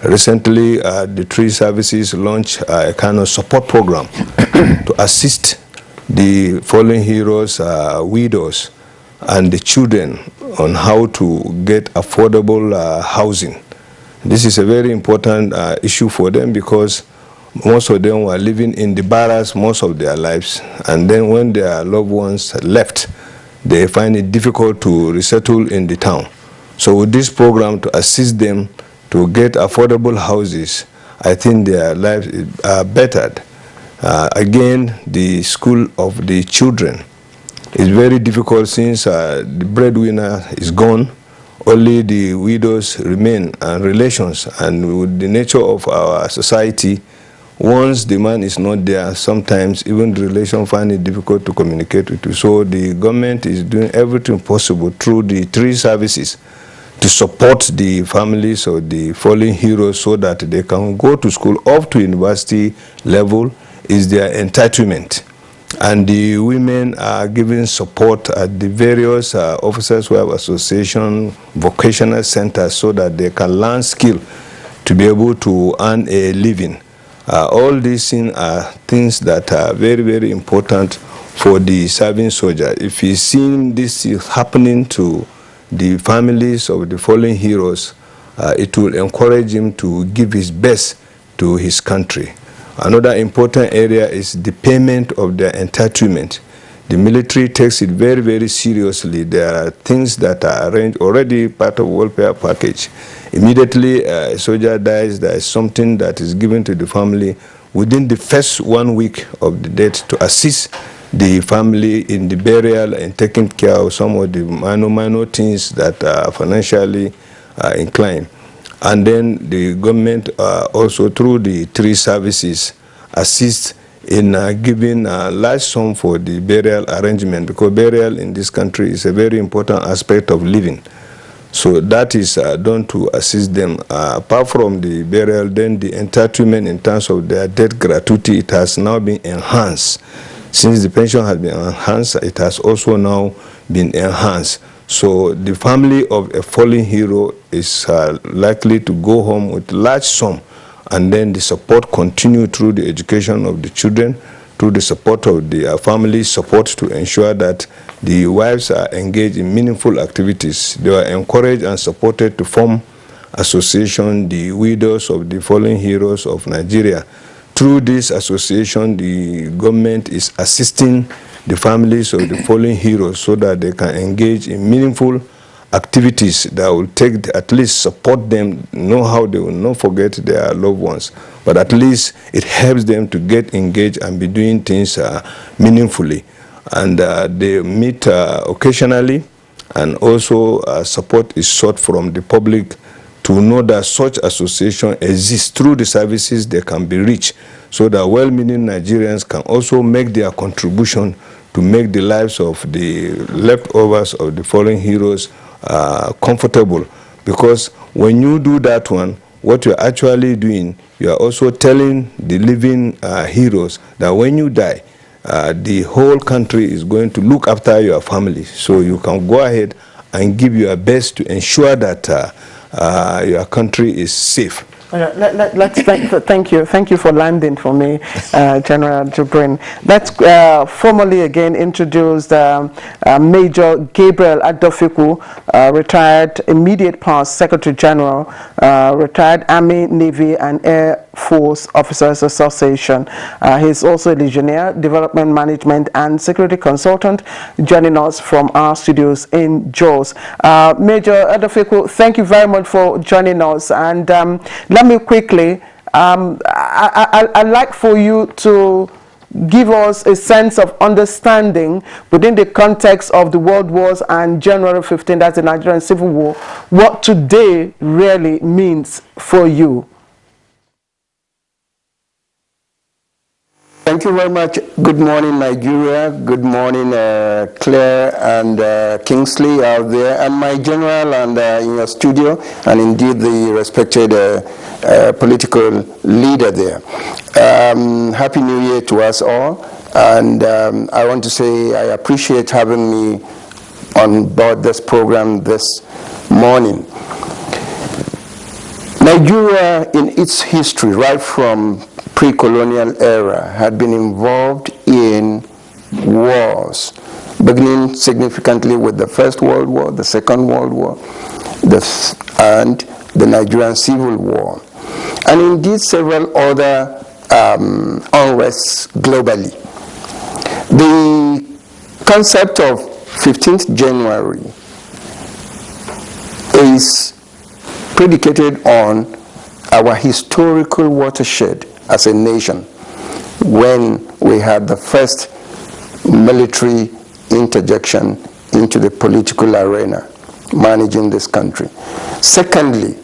Recently, the three services launched a kind of support program to assist the fallen heroes, widows, and the children on how to get affordable housing. This is a very important issue for them because most of them were living in the barracks most of their lives, and then when their loved ones left, they find it difficult to resettle in the town. So with this program to assist them to get affordable houses, I think their lives are bettered. Again, the school of the children is very difficult since the breadwinner is gone. Only the widows remain and relations, and with the nature of our society, once the man is not there, sometimes even the relation find it difficult to communicate with you. So the government is doing everything possible through the three services to support the families of the fallen heroes so that they can go to school up to university level is their entitlement. And the women are given support at the various officers who have association, vocational centers so that they can learn skill to be able to earn a living. All these things are things that are very, very important for the serving soldier. If he's seeing this happening to the families of the fallen heroes, it will encourage him to give his best to his country. Another important area is the payment of their entitlement. The military takes it very, very seriously. There are things that are arranged already, part of welfare package. Immediately a soldier dies, there is something that is given to the family within the first 1 week of the death to assist the family in the burial and taking care of some of the minor things that are financially inclined. And then the government also through the three services assist in giving a large sum for the burial arrangement, because burial in this country is a very important aspect of living. So that is done to assist them. Apart from the burial, then the entitlement in terms of their death gratuity, it has now been enhanced. Since the pension has been enhanced, it has also now been enhanced. So the family of a fallen hero is likely to go home with large sum, and then the support continue through the education of the children, through the support of the family support to ensure that the wives are engaged in meaningful activities. They are encouraged and supported to form association, the widows of the fallen heroes of Nigeria. Through this association, the government is assisting the families of the fallen heroes so that they can engage in meaningful activities that will take, at least support them, know how they will not forget their loved ones. But at least it helps them to get engaged and be doing things meaningfully. And they meet occasionally, and also support is sought from the public to know that such association exists. Through the services they can be reached, so that well-meaning Nigerians can also make their contribution to make the lives of the leftovers of the fallen heroes comfortable. Because when you do that one, what you're actually doing, you are also telling the living heroes that when you die, the whole country is going to look after your family. So you can go ahead and give your best to ensure that your country is safe. Let's thank you for landing for me, General Jibrin. Let's formally again introduce Major Gabriel Adofiku, retired immediate past Secretary General, retired Army, Navy and Air Force Officers Association. He's also a Legionnaire, Development Management and Security Consultant, joining us from our studios in Jos. Major Adofiku, thank you very much for joining us. And let me quickly, I'd like for you to give us a sense of understanding within the context of the World Wars and January 15, that's the Nigerian Civil War, what today really means for you. Thank you very much. Good morning, Nigeria. Good morning, Claire and Kingsley out there, and my general and in your studio, and indeed the respected political leader there. Happy New Year to us all. And I want to say I appreciate having me on board this program this morning. Nigeria, in its history, right from pre-colonial era, had been involved in wars, beginning significantly with the First World War, the Second World War, and the Nigerian Civil War, and indeed several other unrests globally. The concept of 15th January is predicated on our historical watershed as a nation, when we had the first military interjection into the political arena, managing this country. Secondly,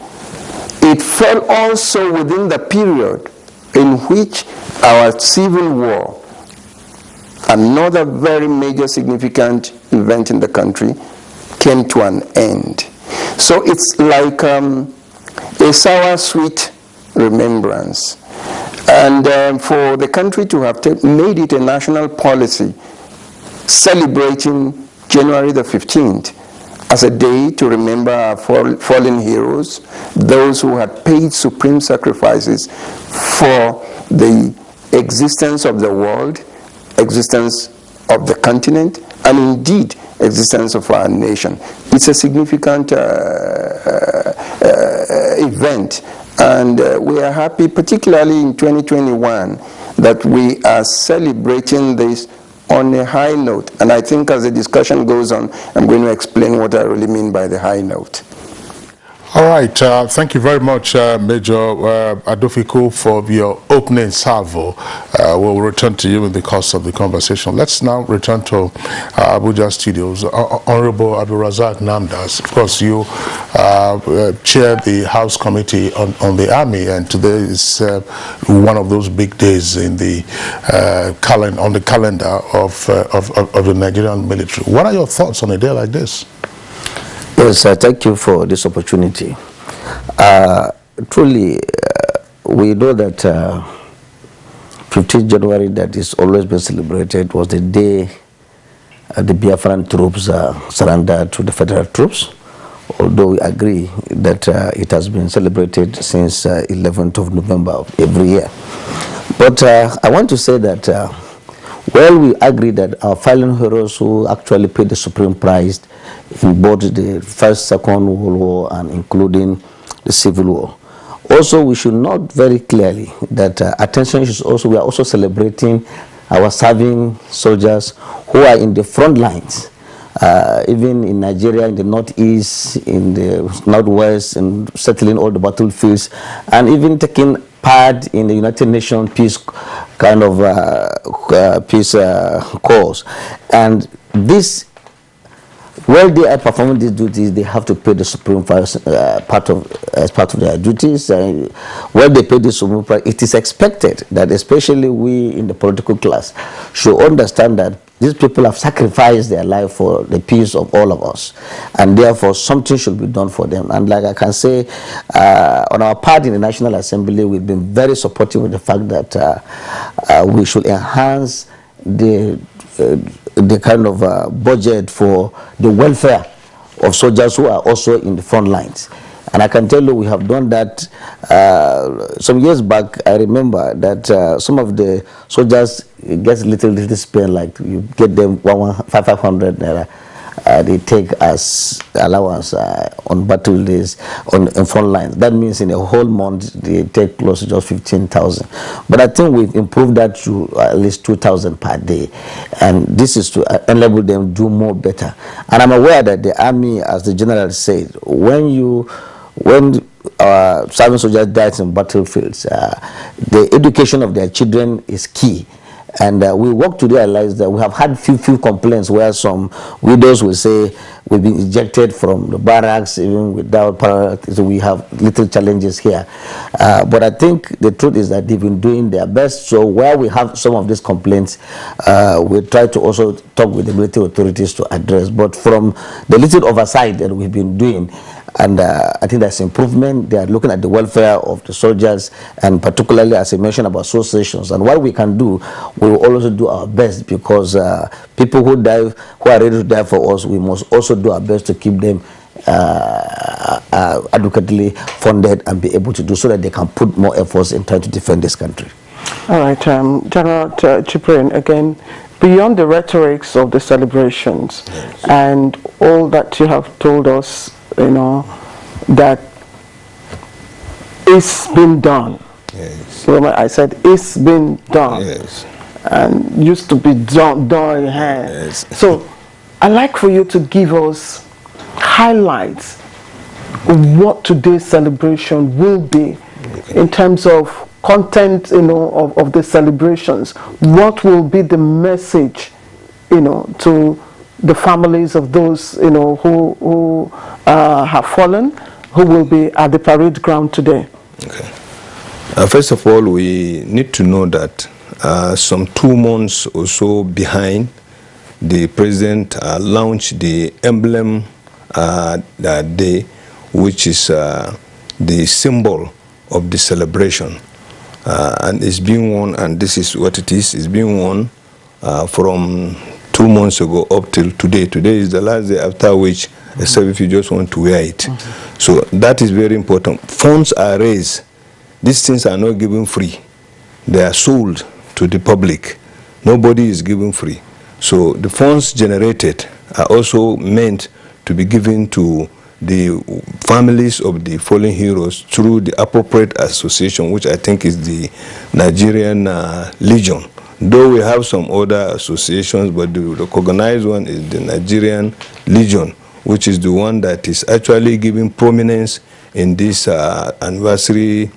it fell also within the period in which our civil war, another very major significant event in the country, came to an end. So it's like a sour sweet remembrance. And for the country to have made it a national policy, celebrating January the 15th as a day to remember our fallen heroes, those who had paid supreme sacrifices for the existence of the world, existence of the continent, and indeed existence of our nation. It's a significant event. And we are happy, particularly in 2021, that we are celebrating this on a high note. And I think as the discussion goes on, I'm going to explain what I really mean by the high note. All right, thank you very much, Major Adofiku, for your opening salvo. We'll return to you in the course of the conversation. Let's now return to Abuja Studios. Honorable Abdulrazak Namdas, of course, you chair the House Committee on the Army, and today is one of those big days in the on the calendar of the Nigerian military. What are your thoughts on a day like this? Yes, thank you for this opportunity. Truly, we know that 15th January, that is always been celebrated, was the day the Biafran troops surrendered to the federal troops, although we agree that it has been celebrated since 11th of November of every year. But I want to say that well, we agree that our fallen heroes who actually paid the supreme price in both the First, Second World War and including the Civil War. Also, we should note very clearly that attention is also, we are also celebrating our serving soldiers who are in the front lines, even in Nigeria, in the northeast, in the northwest, and settling all the battlefields, and even taking part in the United Nations peace kind of peace cause. And this, while they are performing these duties, they have to pay the supreme price as part of their duties. When they pay the supreme price, it is expected that especially we in the political class should understand that these people have sacrificed their life for the peace of all of us, and therefore something should be done for them. And like I can say, on our part in the National Assembly, we've been very supportive of the fact that we should enhance the kind of budget for the welfare of soldiers who are also in the front lines. And I can tell you we have done that some years back. I remember that some of the soldiers get little spend, like you get them 500 naira. They take as allowance on battle days on front lines. That means in a whole month they take close to just 15,000. But I think we've improved that to at least 2,000 per day, and this is to enable them to do more better. And I'm aware that the army, as the general said, when serving soldiers die in battlefields, the education of their children is key. And we work to realize that we have had few complaints where some widows will say we've been ejected from the barracks even without priority. So we have little challenges here. But I think the truth is that they've been doing their best. So where we have some of these complaints, we try to also talk with the military authorities to address. But from the little oversight that we've been doing, and I think that's improvement. They are looking at the welfare of the soldiers, and particularly, as I mentioned, about associations. And what we can do, we will also do our best, because people who die, who are ready to die for us, we must also do our best to keep them adequately funded and be able to do so that they can put more efforts in trying to defend this country. All right, General Cyprian, again, beyond the rhetorics of the celebrations and all that you have told us, you know, that it's been done. Yes. So I said it's been done. Yes. And used to be done in hand. Yes. So I'd like for you to give us highlights of what today's celebration will be, in terms of content, you know, of the celebrations. What will be the message, you know, to the families of those, you know, who have fallen, who will be at the parade ground today? Okay. First of all, we need to know that some 2 months or so behind, the president launched the emblem day, which is the symbol of the celebration, and it's being worn, and this is what it is. It's being worn from 2 months ago up till today. Today is the last day, after which, except if you just want to wear it. So that is very important. Funds are raised. These things are not given free. They are sold to the public. Nobody is given free. So the funds generated are also meant to be given to the families of the fallen heroes through the appropriate association, which I think is the Nigerian Legion. Though we have some other associations, but the recognized one is the Nigerian Legion, which is the one that is actually giving prominence in this anniversary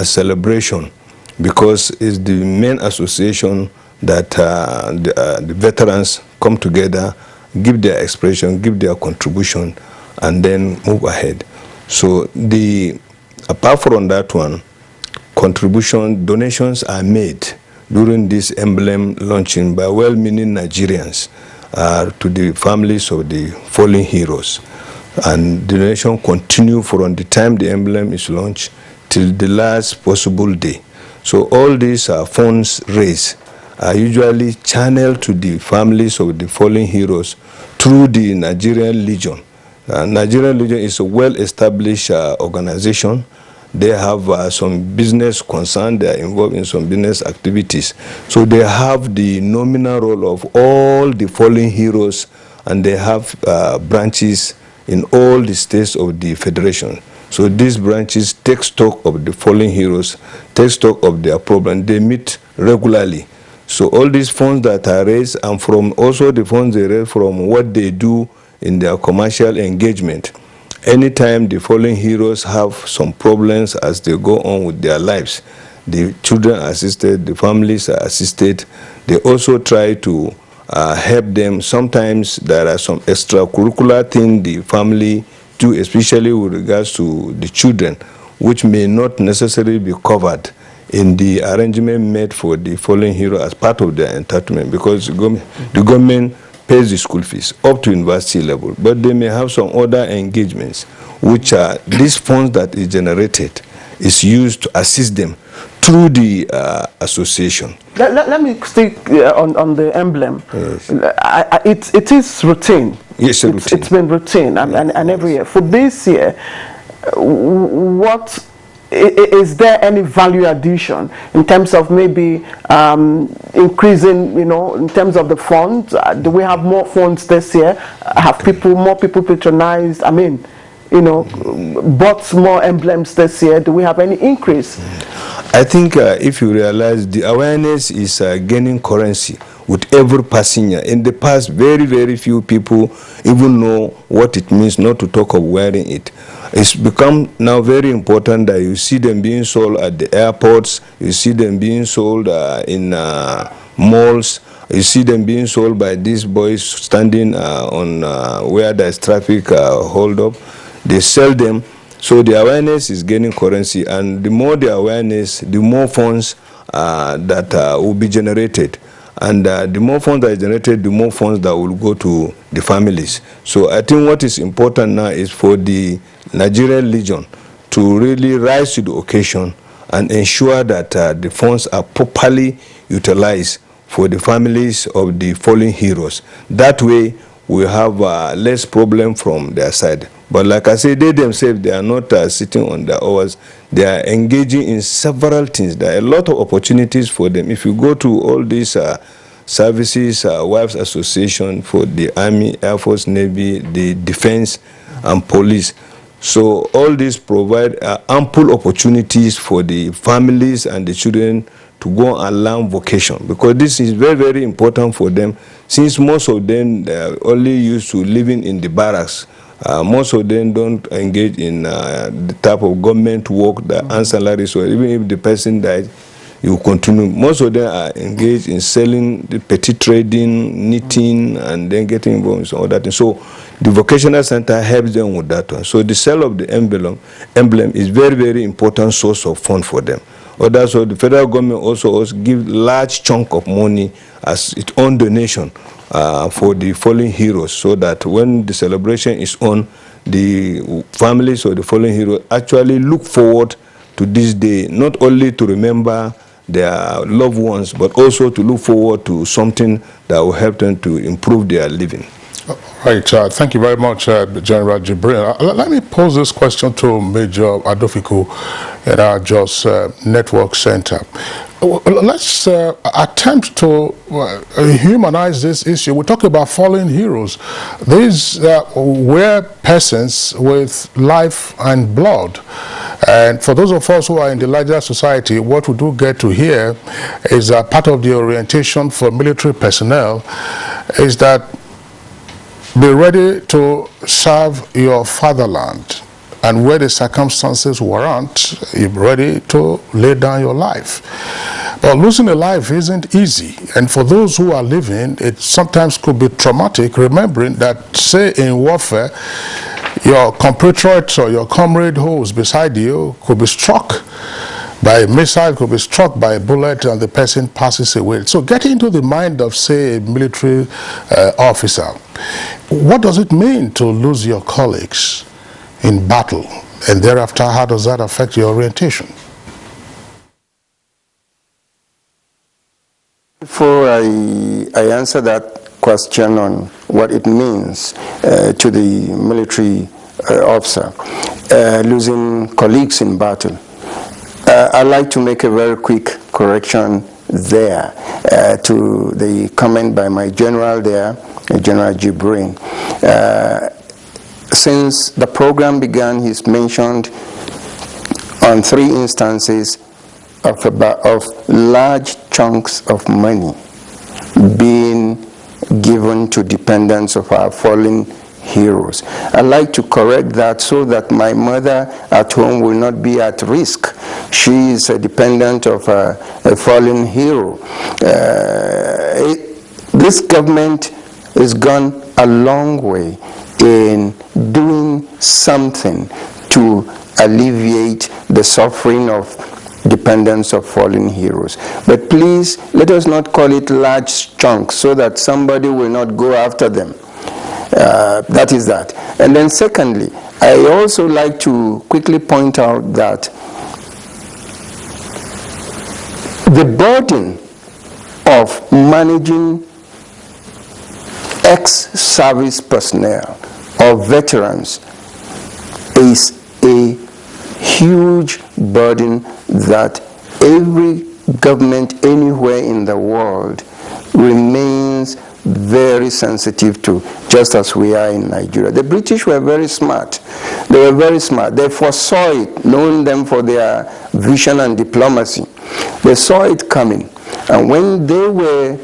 celebration, because it's the main association that the veterans come together, give their expression, give their contribution, and then move ahead. So apart from that one, donations are made during this emblem launching by well-meaning Nigerians to the families of the fallen heroes. And the donation continue from the time the emblem is launched till the last possible day. So all these funds raised are usually channeled to the families of the fallen heroes through the Nigerian Legion. Nigerian Legion is a well-established organization. They have some business concern. They are involved in some business activities. So they have the nominal role of all the fallen heroes, and they have branches in all the states of the federation. So these branches take stock of the fallen heroes, take stock of their problem. They meet regularly. So all these funds that are raised, and from also the funds they raise from what they do in their commercial engagement. Anytime the fallen heroes have some problems as they go on with their lives, the children are assisted, the families are assisted. They also try to help them. Sometimes there are some extracurricular things the family do, especially with regards to the children, which may not necessarily be covered in the arrangement made for the fallen hero as part of their entitlement, because the government pays the school fees up to university level, but they may have some other engagements, which are these funds that is generated is used to assist them through the association. Let me stick on the emblem. Yes. It is routine. Yes, routine. It's been routine, and every year. For this year, what is there any value addition in terms of maybe increasing, in terms of the funds? Do we have more funds this year? Have more people patronized? I mean, bought more emblems this year? Do we have any increase? I think if you realize, the awareness is gaining currency with every passing year. In the past, very, very few people even know what it means not to talk of wearing it. It's become now very important that you see them being sold at the airports, you see them being sold in malls, you see them being sold by these boys standing on where there's traffic hold up. They sell them. So the awareness is gaining currency, and the more the awareness, the more funds that will be generated. And the more funds that are generated, the more funds that will go to the families. So I think what is important now is for the Nigerian Legion to really rise to the occasion and ensure that the funds are properly utilized for the families of the fallen heroes. That way, we have less problem from their side. But like I said, they themselves, they are not sitting on their hours. They are engaging in several things. There are a lot of opportunities for them. If you go to all these services, Wives Association for the Army, Air Force, Navy, the Defense, and Police. So all these provide ample opportunities for the families and the children to go and learn vocation, because this is very, very important for them, since most of them are only used to living in the barracks. Most of them don't engage in the type of government work that earn salary, so even if the person dies, you continue. Most of them are engaged in selling, the petty trading, knitting, and then getting involved in some other things. So the vocational center helps them with that one. So the sale of the emblem is very, very important source of fund for them. So the federal government also give large chunk of money as its own donation for the fallen heroes, so that when the celebration is on, the families of the fallen heroes actually look forward to this day, not only to remember their loved ones, but also to look forward to something that will help them to improve their living. Right. Thank you very much, General Jibril. Let me pose this question to Major Adofiku at our Jos Network Center. Let's attempt to humanize this issue. We talk about fallen heroes. These were persons with life and blood. And for those of us who are in the larger society, what we do get to hear is part of the orientation for military personnel is that be ready to serve your fatherland, and where the circumstances warrant, you're ready to lay down your life. But losing a life isn't easy, and for those who are living, it sometimes could be traumatic, remembering that, say, in warfare, your compatriot or your comrade who is beside you could be struck by a missile, could be struck by a bullet, and the person passes away. So get into the mind of, say, a military officer. What does it mean to lose your colleagues in battle? And thereafter, how does that affect your orientation? Before I answer that question on what it means to the military officer, losing colleagues in battle, I'd like to make a very quick correction there to the comment by my general there, General Jibril. Since the program began, he's mentioned on 3 instances of large chunks of money being given to dependents of our fallen heroes. I'd like to correct that so that my mother at home will not be at risk. She is a dependent of a fallen hero. This government has gone a long way in doing something to alleviate the suffering of dependence of fallen heroes. But please, let us not call it large chunks so that somebody will not go after them. That is that. And then secondly, I also like to quickly point out that the burden of managing ex-service personnel or veterans is a huge burden that every government anywhere in the world remains very sensitive to, just as we are in Nigeria. The British were very smart. They were very smart. They foresaw it, knowing them for their vision and diplomacy. They saw it coming. And when they were,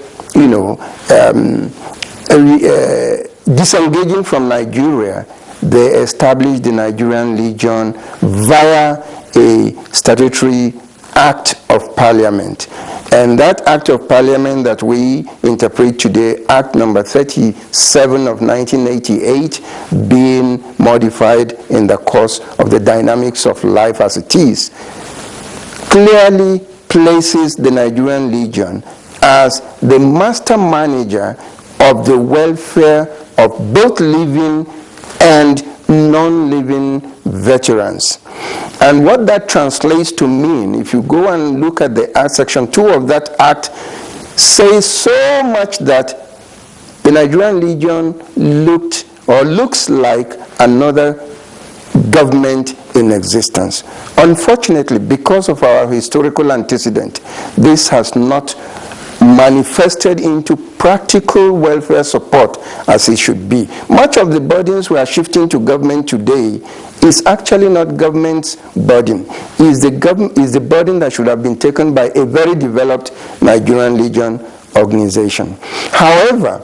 disengaging from Nigeria, they established the Nigerian Legion via a statutory act of parliament. And that act of parliament that we interpret today, Act number 37 of 1988, being modified in the course of the dynamics of life as it is, clearly places the Nigerian Legion as the master manager of the welfare of both living and non-living veterans. And what that translates to mean, if you go and look at the Act, Section 2 of that Act, says so much that the Nigerian Legion looks like another government in existence. Unfortunately, because of our historical antecedent, this has not manifested into practical welfare support as it should be. Much of the burdens we are shifting to government today is actually not government's burden. Is the burden that should have been taken by a very developed Nigerian Legion organization. However,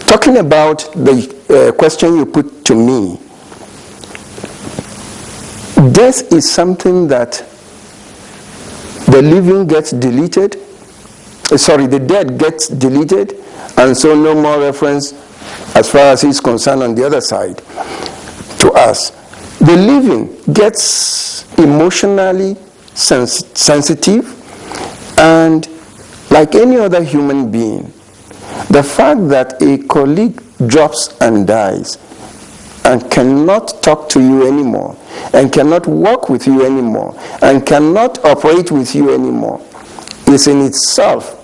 talking about the question you put to me, death is something that the living gets deleted. The dead gets deleted, and so no more reference as far as he's concerned on the other side to us. The living gets emotionally sensitive, and like any other human being, the fact that a colleague drops and dies and cannot talk to you anymore, and cannot work with you anymore, and cannot operate with you anymore, is in itself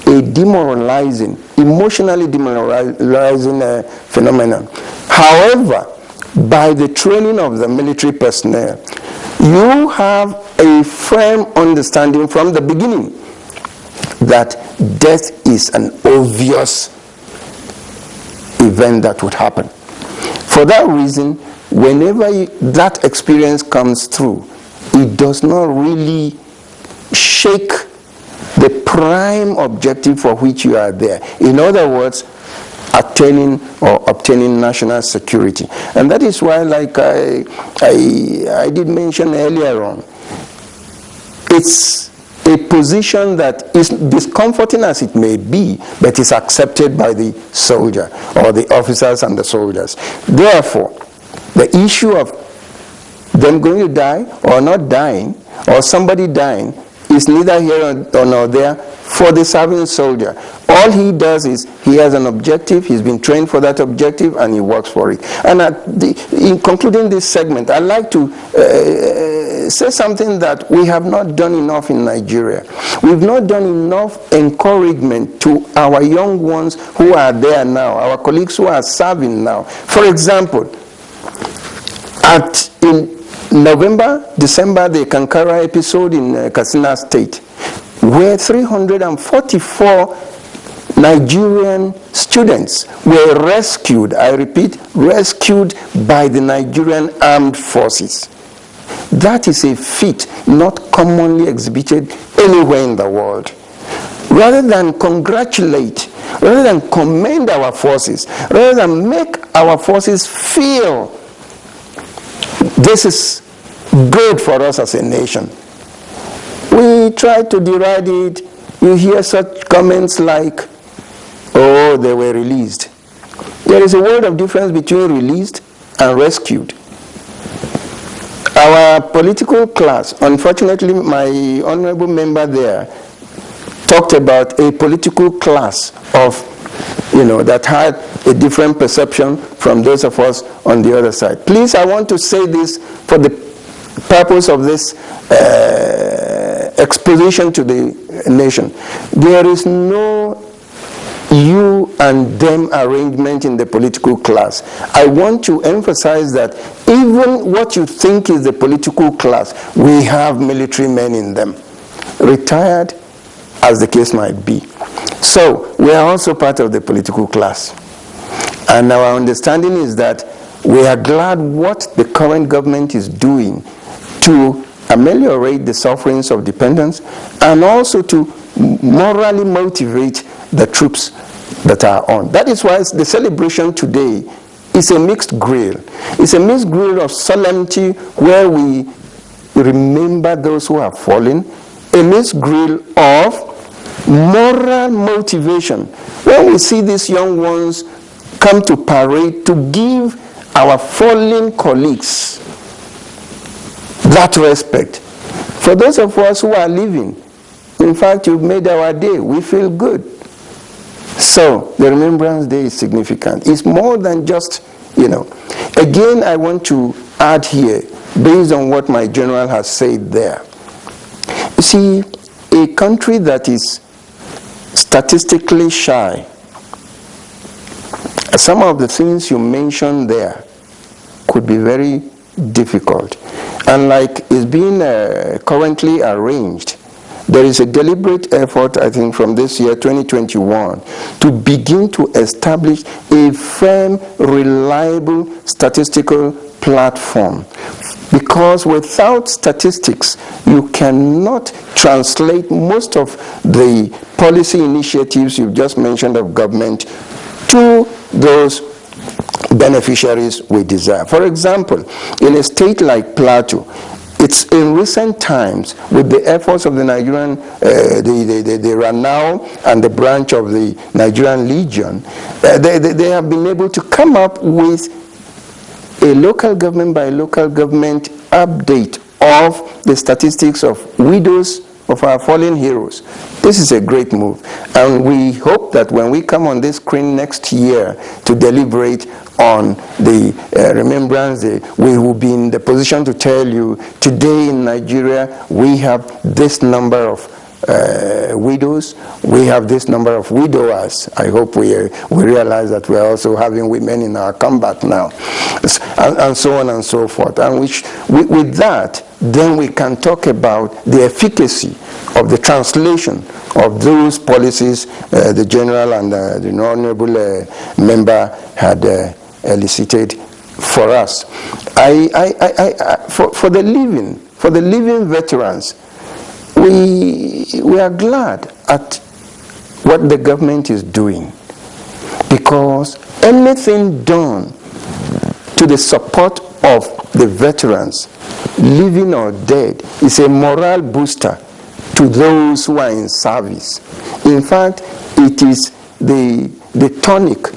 a demoralizing, emotionally demoralizing phenomenon. However, by the training of the military personnel, you have a firm understanding from the beginning that death is an obvious event that would happen. For that reason, whenever that experience comes through, it does not really shake the prime objective for which you are there. In other words, attaining or obtaining national security. And that is why, like I did mention earlier on, it's a position that is discomforting as it may be, but is accepted by the soldier or the officers and the soldiers. Therefore, the issue of them going to die or not dying, or somebody dying, is neither here nor there for the serving soldier. All he does is he has an objective, he's been trained for that objective, and he works for it. And in concluding this segment, I'd like to say something that we have not done enough in Nigeria. We've not done enough encouragement to our young ones who are there now, our colleagues who are serving now. For example, in November, December, the Kankara episode in Katsina State, where 344 Nigerian students were rescued, I repeat, rescued by the Nigerian armed forces. That is a feat not commonly exhibited anywhere in the world. Rather than congratulate, rather than commend our forces, rather than make our forces feel this is good for us as a nation, we try to deride it. You hear such comments like, oh, they were released. There is a world of difference between released and rescued. Our political class, unfortunately, my honorable member there talked about a political class of, that had a different perception from those of us on the other side. Please, I want to say this for the purpose of this exposition to the nation. There is no you and them arrangement in the political class. I want to emphasize that even what you think is the political class, we have military men in them, retired as the case might be. So we are also part of the political class. And our understanding is that we are glad what the current government is doing to ameliorate the sufferings of dependents and also to morally motivate the troops that are on. That is why the celebration today is a mixed grill. It's a mixed grill of solemnity where we remember those who have fallen, a mixed grill of moral motivation. When we see these young ones come to parade to give our fallen colleagues that respect. For those of us who are living, in fact, you've made our day. We feel good. So the Remembrance Day is significant. It's more than just, Again, I want to add here, based on what my general has said there. You see, a country that is statistically shy, some of the things you mentioned there could be very difficult. And like is being currently arranged, there is a deliberate effort, I think, from this year, 2021, to begin to establish a firm, reliable statistical platform. Because without statistics, you cannot translate most of the policy initiatives you've just mentioned of government to those beneficiaries we desire. For example, in a state like Plateau, it's in recent times, with the efforts of the Nigerian, the RANAO and the branch of the Nigerian Legion, they have been able to come up with a local government by local government update of the statistics of widows of our fallen heroes. This is a great move. And we hope that when we come on this screen next year to deliberate on the Remembrance Day, we will be in the position to tell you, today in Nigeria, we have this number of widows, we have this number of widowers. I hope we realize that we are also having women in our combat now, and so on and so forth. And with that, then we can talk about the efficacy of the translation of those policies the General and the Honorable Member had elicited for us. For the living veterans, we are glad at what the government is doing, because anything done to the support of the veterans, living or dead, is a morale booster to those who are in service. In fact, it is the tonic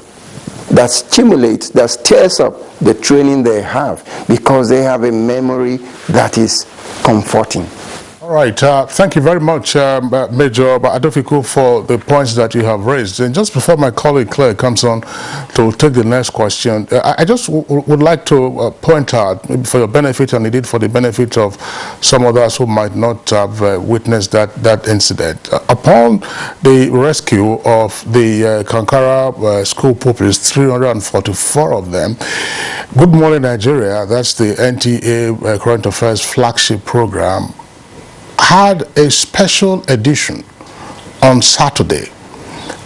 that stimulates, that stirs up the training they have, because they have a memory that is comforting. All right, thank you very much, Major Adofiku, for the points that you have raised. And just before my colleague Claire comes on to take the next question, I just would like to point out, maybe for your benefit and indeed for the benefit of some others who might not have witnessed that incident. Upon the rescue of the Kankara school pupils, 344 of them, Good Morning Nigeria, that's the NTA Current Affairs flagship program, had a special edition on Saturday.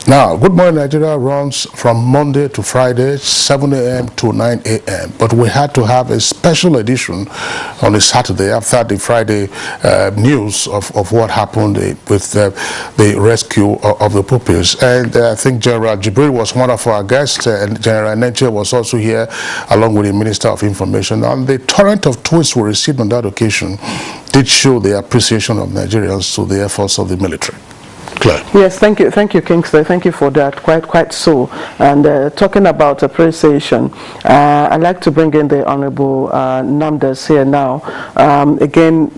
Now, Good Morning Nigeria runs from Monday to Friday, 7 a.m. to 9 a.m. But we had to have a special edition on a Saturday after the Friday news of what happened with the rescue of the pupils. And I think General Jibril was one of our guests, and General Nenche was also here, along with the Minister of Information. And the torrent of tweets we received on that occasion did show the appreciation of Nigerians to the efforts of the military. Claire. Yes, thank you, Kingsley. Thank you for that. Quite so. And talking about appreciation, I'd like to bring in the Honorable Namdas here now. Again,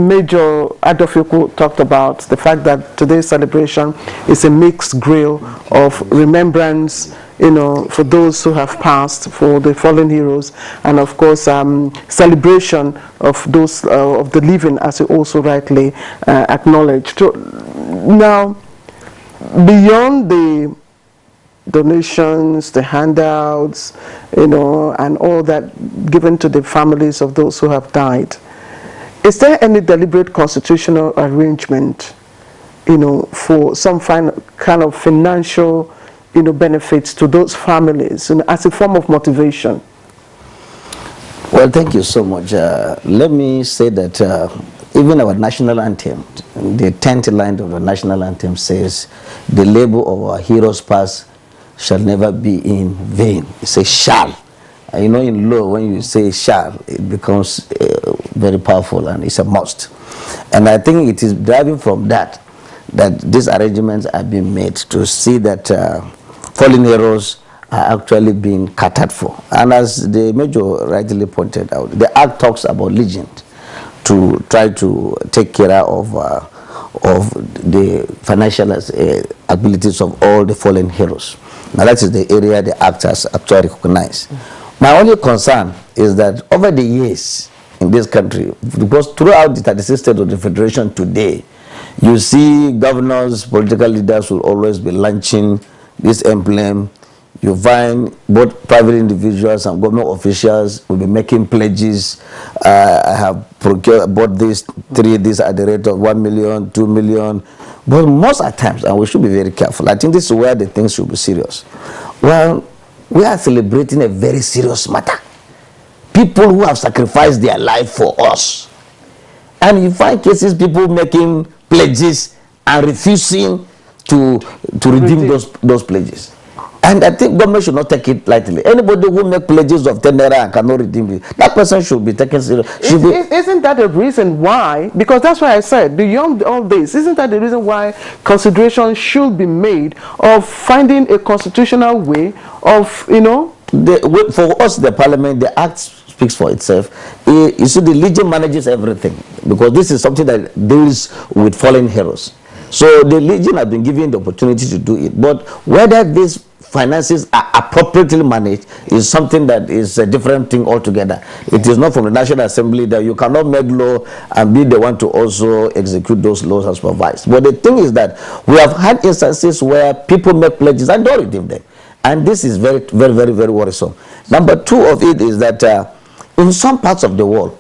Major Adofiku talked about the fact that today's celebration is a mixed grill of remembrance, for those who have passed, for the fallen heroes, and of course celebration of those of the living, as you also rightly acknowledged. So, now, beyond the donations, the handouts, and all that given to the families of those who have died, is there any deliberate constitutional arrangement, for some kind of financial benefits to those families, as a form of motivation? Well, thank you so much. Let me say that even our national anthem, the 10th line of the national anthem says, "The labor of our heroes past shall never be in vain." It says shall. In law, when you say shall, it becomes very powerful, and it's a must. And I think it is deriving from that these arrangements are being made to see that fallen heroes are actually being catered for. And as the Major rightly pointed out, the Act talks about legion to try to take care of the financial abilities of all the fallen heroes. Now that is the area the Act has actually recognized. My only concern is that over the years in this country, because throughout the 36 states of the Federation today, you see governors, political leaders will always be launching this emblem. You find both private individuals and government officials will be making pledges. I have bought this at the rate of 1 million, 2 million. But most of the times, and we should be very careful, I think this is where the things should be serious. Well, we are celebrating a very serious matter. People who have sacrificed their life for us. And you find cases, people making pledges and refusing to redeem those pledges. And I think government should not take it lightly. Anybody who make pledges of 10 naira and cannot redeem it, that person should be taken seriously. Isn't that the reason why? Because that's why I said, beyond all this, isn't that the reason why consideration should be made of finding a constitutional way of, for us, the parliament, the Act speaks for itself. You see, the Legion manages everything, because this is something that deals with fallen heroes. So the Legion has been given the opportunity to do it. But whether these finances are appropriately managed is something that is a different thing altogether. It is not from the National Assembly that you cannot make law and be the one to also execute those laws as supervised. But the thing is that we have had instances where people make pledges and don't redeem them. And this is very, very, very, very worrisome. Number two of it is that in some parts of the world,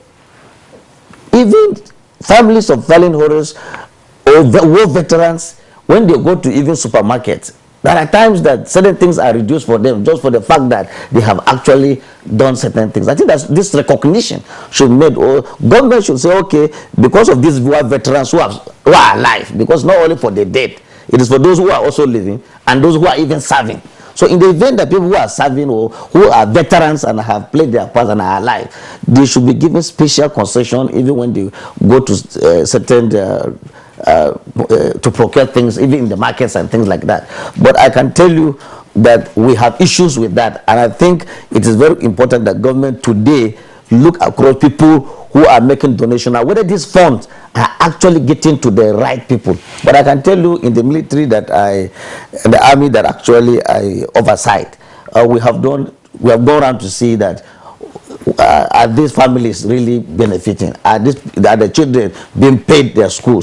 even families of fallen heroes or war veterans, when they go to even supermarkets, there are times that certain things are reduced for them just for the fact that they have actually done certain things. I think that this recognition should be made, or government should say, okay, because of these war veterans who are alive, because not only for the dead, it is for those who are also living and those who are even serving. So in the event that people who are serving or who are veterans and have played their part and are alive, they should be given special concession even when they go to certain to procure things, even in the markets and things like that. But I can tell you that we have issues with that, and I think it is very important that government today look across people who are making donations, whether these funds are actually getting to the right people. But I can tell you, in the military in the army that actually I oversight, we have gone around to see that are these families really benefiting? Are the children being paid their school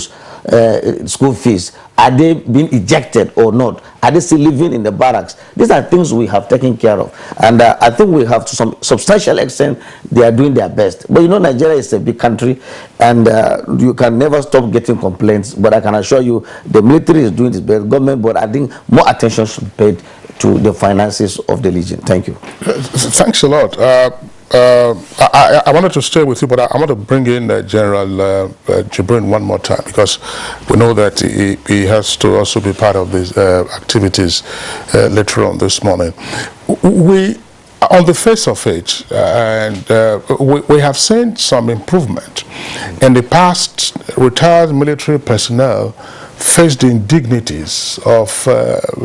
fees? Are they being ejected or not? Are they still living in the barracks? These are things we have taken care of. And I think we have, to some substantial extent, they are doing their best. But Nigeria is a big country, and you can never stop getting complaints. But I can assure you, the military is doing its best, government, but I think more attention should be paid to the finances of the Legion. Thank you. Thanks a lot. I wanted to stay with you, but I want to bring in General Jibrin one more time, because we know that he has to also be part of these activities later on this morning. We, on the face of it, we have seen some improvement in the past. Retired military personnel face the indignities of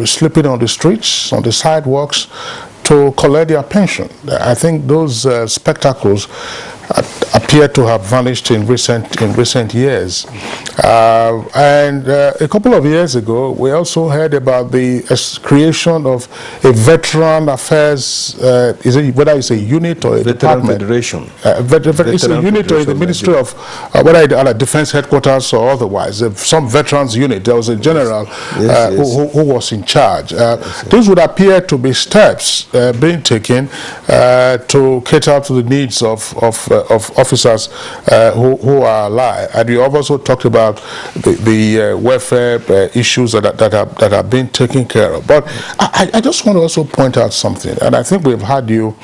sleeping on the streets, on the sidewalks, to collect their pension. I think those spectacles appear to have vanished in recent years. And a couple of years ago, we also heard about the creation of a veteran affairs, whether it's a unit or a department. Federation. It's a unit or the Ministry of, whether it's at a defense headquarters or otherwise, some veterans unit. There was a general who was in charge. These would appear to be steps being taken to cater to the needs of officers who are alive. And we also talked about the welfare issues that are being taken care of. But I just want to also point out something, and I think we've had you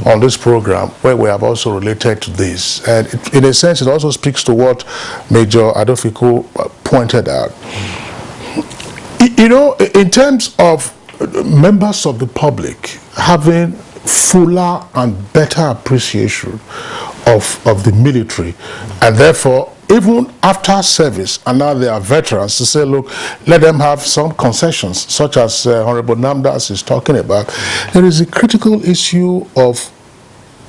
on this program where we have also related to this. And in a sense, it also speaks to what Major Adofiku pointed out. You know, in terms of members of the public having fuller and better appreciation of the military, and therefore even after service, and now they are veterans, to say, look, let them have some concessions, such as Honorable Namdas is talking about. There is a critical issue of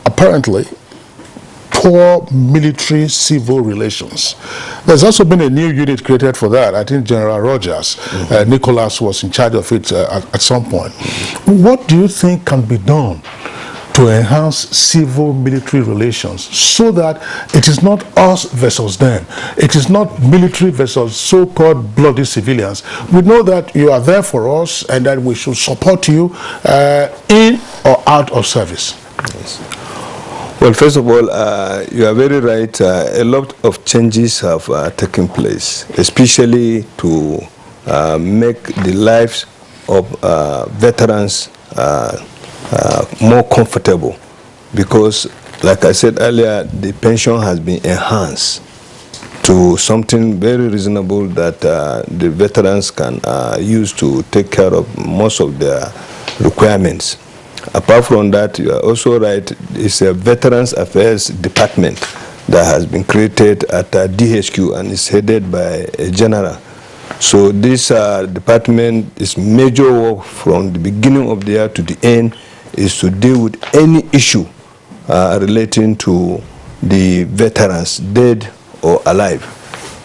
apparently poor military-civil relations. There's also been a new unit created for that. I think General Rogers, Nicholas was in charge of it at some point. What do you think can be done to enhance civil-military relations so that it is not us versus them? It is not military versus so-called bloody civilians. We know that you are there for us and that we should support you in or out of service. Yes. Well, first of all, you are very right. A lot of changes have taken place, especially to make the lives of veterans more comfortable, because, like I said earlier, the pension has been enhanced to something very reasonable that the veterans can use to take care of most of their requirements. Apart from that, you are also right, it's a Veterans Affairs Department that has been created at DHQ and is headed by a general. So this department is major work from the beginning of the year to the end is to deal with any issue relating to the veterans, dead or alive.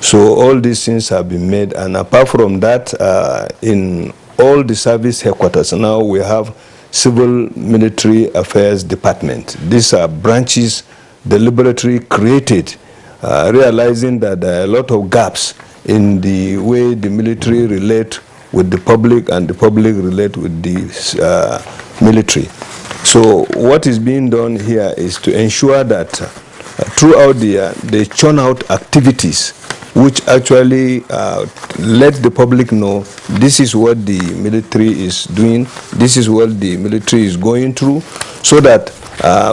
So all these things have been made, and apart from that, in all the service headquarters now we have Civil Military Affairs Department. These are branches deliberately created, realizing that there are a lot of gaps in the way the military relate with the public and the public relate with the military. So what is being done here is to ensure that throughout the year they churn out activities which actually let the public know this is what the military is doing, this is what the military is going through, so that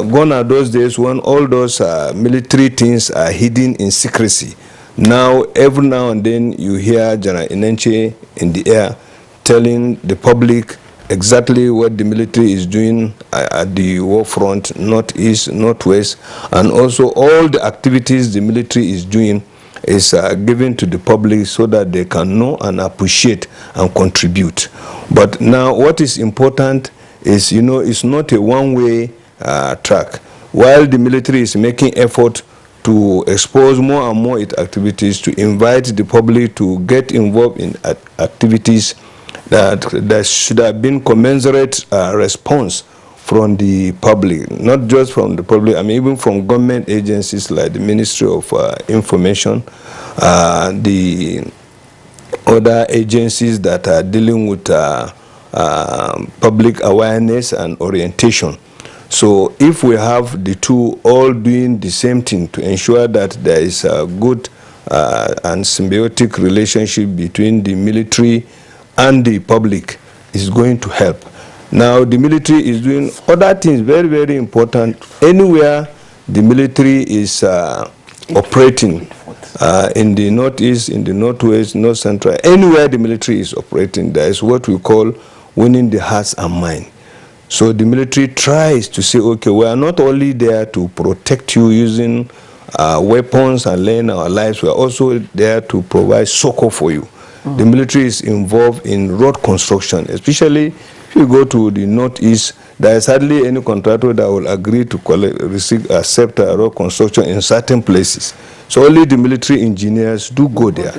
gone are those days when all those military things are hidden in secrecy. Now, every now and then you hear General Inenche in the air telling the public exactly what the military is doing at the war front, northeast, northwest, and also all the activities the military is doing is given to the public so that they can know and appreciate and contribute. But now what is important is, you know, it's not a one-way track. While the military is making effort to expose more and more its activities, to invite the public to get involved in activities, that there should have been commensurate response from the public, not just from the public, I mean even from government agencies like the Ministry of Information, the other agencies that are dealing with public awareness and orientation. So if we have the two all doing the same thing to ensure that there is a good and symbiotic relationship between the military and the public, is going to help. Now the military is doing other things very, very important. Anywhere the military is operating, in the northeast, in the northwest, north central, anywhere the military is operating, there is what we call winning the hearts and mind. So the military tries to say, okay, we are not only there to protect you using weapons and laying our lives, we are also there to provide succor for you. The military is involved in road construction, especially if you go to the northeast. There is hardly any contractor that will agree to accept road construction in certain places. So only the military engineers do go there.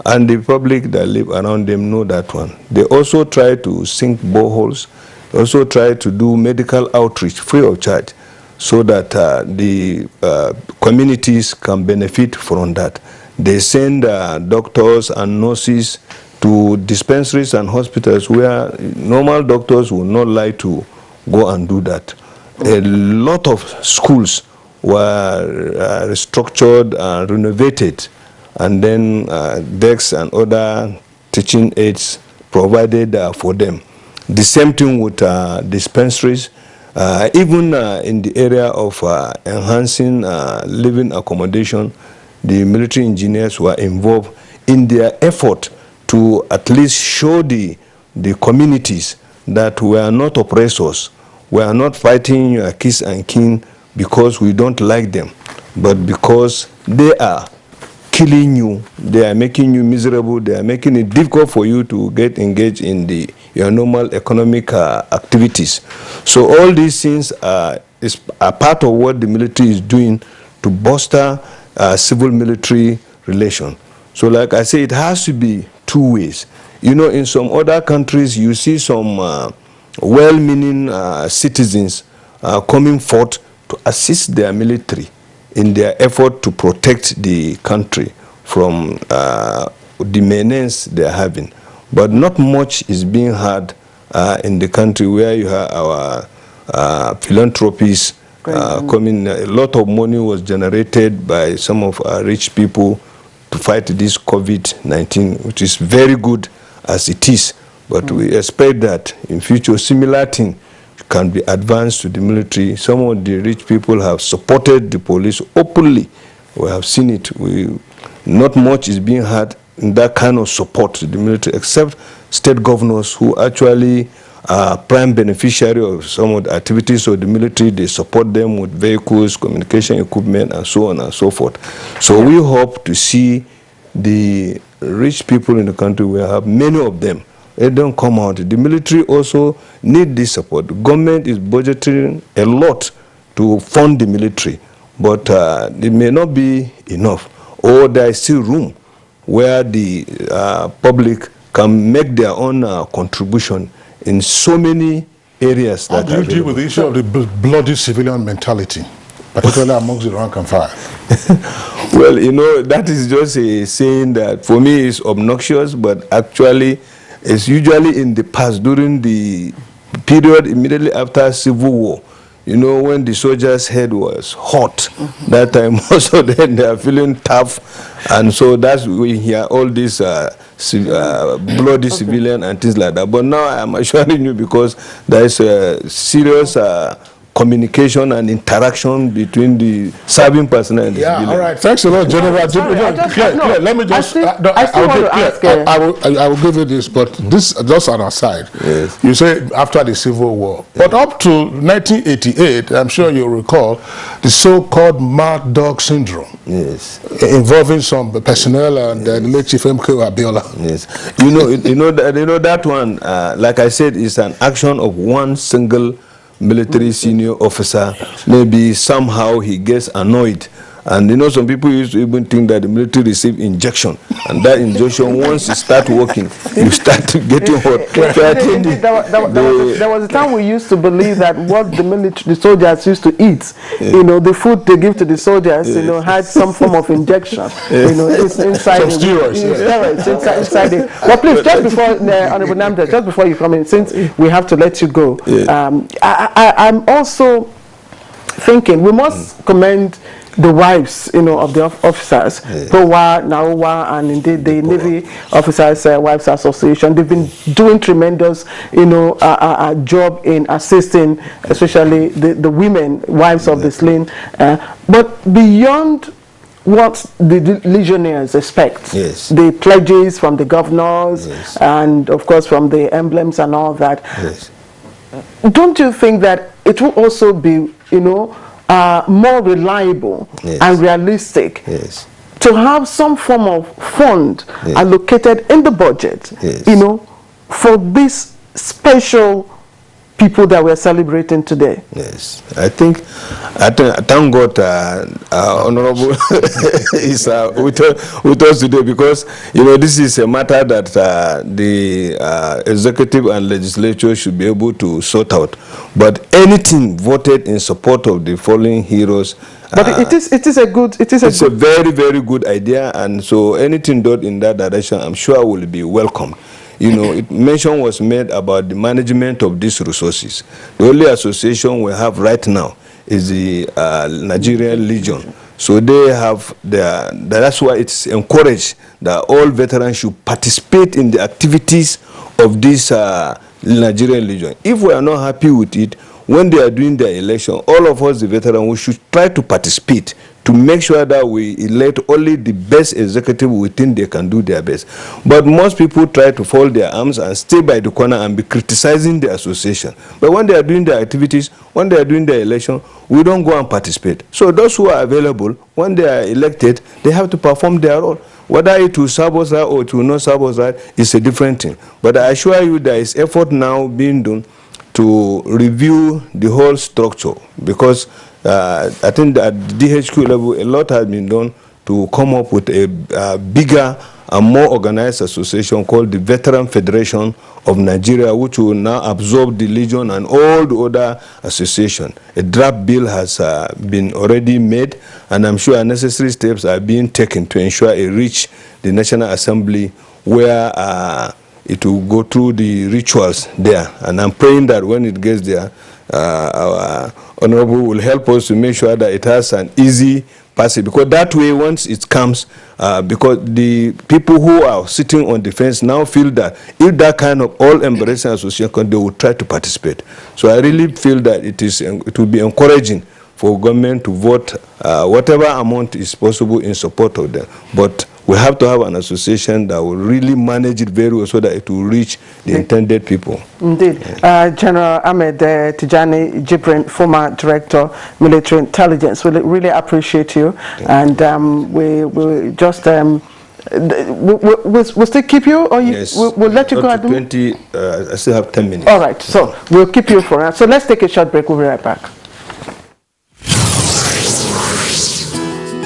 And the public that live around them know that one. They also try to sink boreholes, also try to do medical outreach free of charge, so that the communities can benefit from that. They send doctors and nurses to dispensaries and hospitals where normal doctors will not like to go and do that. A lot of schools were restructured and renovated, and then desks and other teaching aids provided for them. The same thing with dispensaries. Even in the area of enhancing living accommodation, the military engineers were involved in their effort to at least show the communities that we are not oppressors. We are not fighting your kids and kin because we don't like them, but because they are killing you, they are making you miserable, they are making it difficult for you to get engaged in your normal economic activities. So all these things are part of what the military is doing to bolster civil-military relation. So like I say, it has to be two ways. You know, in some other countries, you see some well-meaning citizens coming forth to assist their military in their effort to protect the country from the menace they're having. But not much is being had in the country where you have our philanthropies coming. A lot of money was generated by some of our rich people to fight this COVID-19, which is very good as it is. But we expect that in future, similar thing can be advanced to the military. Some of the rich people have supported the police openly. We have seen it. Not much is being had in that kind of support to the military, except state governors who actually are prime beneficiary of some of the activities of the military. They support them with vehicles, communication equipment, and so on and so forth. So we hope to see the rich people in the country. We have many of them. They don't come out. The military also need this support. The government is budgeting a lot to fund the military, but it may not be enough, or there is still room where the public can make their own contribution in so many areas. How do you deal with the issue of the bloody civilian mentality, particularly amongst the rank and file? Well, you know, that is just a saying that for me is obnoxious, but actually it's usually in the past, during the period immediately after Civil War. You know, when the soldiers' head was hot, that time most of them, they are feeling tough. And so that's we hear all these bloody civilian and things like that. But now I'm assuring you, because there is a serious communication and interaction between the serving personnel and the civilian. All right. Thanks a lot, General. Claire, let me just... I will give you this, but this just an aside. Yes. You say after the Civil War. But up to 1988, I'm sure you recall, the so-called Mad Dog Syndrome. Yes. Involving some personnel and the late Chief MK Abiola. Yes. You know that one, like I said, is an action of one single military senior officer. Maybe somehow he gets annoyed, and you know, some people used to even think that the military receive injection, and that injection, once you start working, you start getting hot. There was a time we used to believe that what the soldiers used to eat, you know, the food they give to the soldiers, you know, had some form of injection, you know, it's inside. Some steroids, inside it. Well, please, just before Honorable Namda, just before you come in, since we have to let you go, I'm also thinking we must commend the wives, you know, of the officers, POWA, NAOWA, and indeed the Navy Officers Wives Association. They've been doing tremendous, you know, job in assisting, especially the women, wives of the slain. But beyond what the legionnaires expect, the pledges from the governors, and of course from the emblems and all that, don't you think that it will also be, you know, more reliable and realistic to have some form of fund allocated in the budget, you know, for this special people that we're celebrating today. Yes, I thank God Honorable is with us today, because you know this is a matter that the executive and legislature should be able to sort out. But anything voted in support of the fallen heroes. But it is a very, very good idea, and so anything done in that direction, I'm sure will be welcomed. You know, mention was made about the management of these resources. The only association we have right now is the Nigerian Legion. So they have that's why it's encouraged that all veterans should participate in the activities of this Nigerian Legion. If we are not happy with it, when they are doing their election, all of us, the veterans, we should try to participate to make sure that we elect only the best executive we think they can do their best. But most people try to fold their arms and stay by the corner and be criticizing the association. But when they are doing their activities, when they are doing their election, we don't go and participate. So those who are available, when they are elected, they have to perform their role. Whether it will serve us right or it will not serve us right is a different thing. But I assure you there is effort now being done to review the whole structure, because I think that at the DHQ level, a lot has been done to come up with a bigger and more organized association called the Veteran Federation of Nigeria, which will now absorb the Legion and all the other associations. A draft bill has been already made, and I'm sure necessary steps are being taken to ensure it reach the National Assembly, where it will go through the rituals there. And I'm praying that when it gets there, our Honorable will help us to make sure that it has an easy passage, because that way, once it comes, because the people who are sitting on the fence now feel that if that kind of all-embracing association, they will try to participate. So I really feel that it will be encouraging for government to vote whatever amount is possible in support of them. But we have to have an association that will really manage it very well so that it will reach the intended people. Indeed. General Ahmed Tijani Jibrin, former Director, Military Intelligence, we really appreciate you. And we just, we'll still keep you, or yes. we'll let you go at 20, I still have 10 minutes. All right, so we'll keep you for now. So let's take a short break. We'll be right back.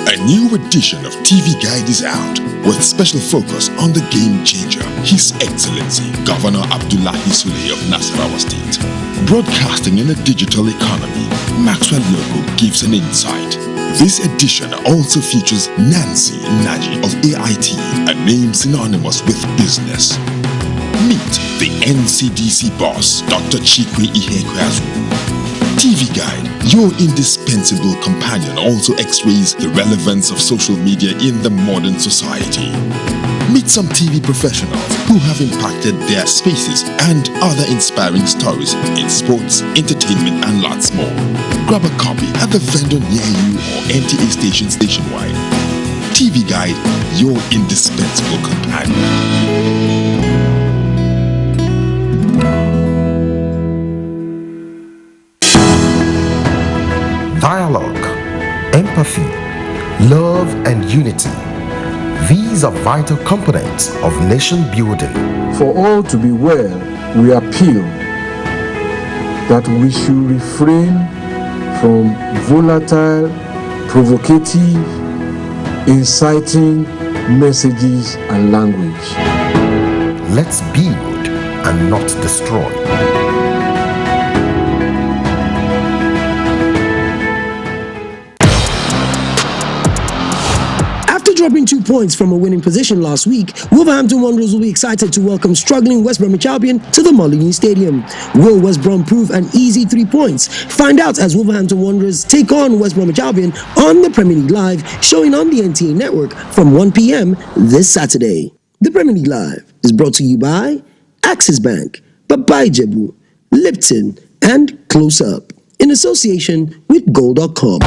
A new edition of TV Guide is out with special focus on the game changer, His Excellency Governor Abdullahi Sule of Nasarawa State. Broadcasting in a digital economy, Maxwell Logo gives an insight. This edition also features Nancy Naji of AIT, a name synonymous with business. Meet the NCDC boss, Dr. Chikwe Ihekweazu. TV Guide, your indispensable companion, also x-rays the relevance of social media in the modern society. Meet some TV professionals who have impacted their spaces and other inspiring stories in sports, entertainment, and lots more. Grab a copy at the vendor near you or NTA stations nationwide. TV Guide, your indispensable companion. Dialogue, empathy, love, and unity. These are vital components of nation building. For all to be well, we appeal that we should refrain from volatile, provocative, inciting messages and language. Let's build and not destroy. Dropping 2 points from a winning position last week, Wolverhampton Wanderers will be excited to welcome struggling West Bromwich Albion to the Molineux Stadium. Will West Brom prove an easy 3 points? Find out as Wolverhampton Wanderers take on West Bromwich Albion on the Premier League Live, showing on the NTA network from 1 p.m. this Saturday. The Premier League Live is brought to you by Axis Bank, Baba Ijebu, Lipton, and Close Up, in association with Gold.com.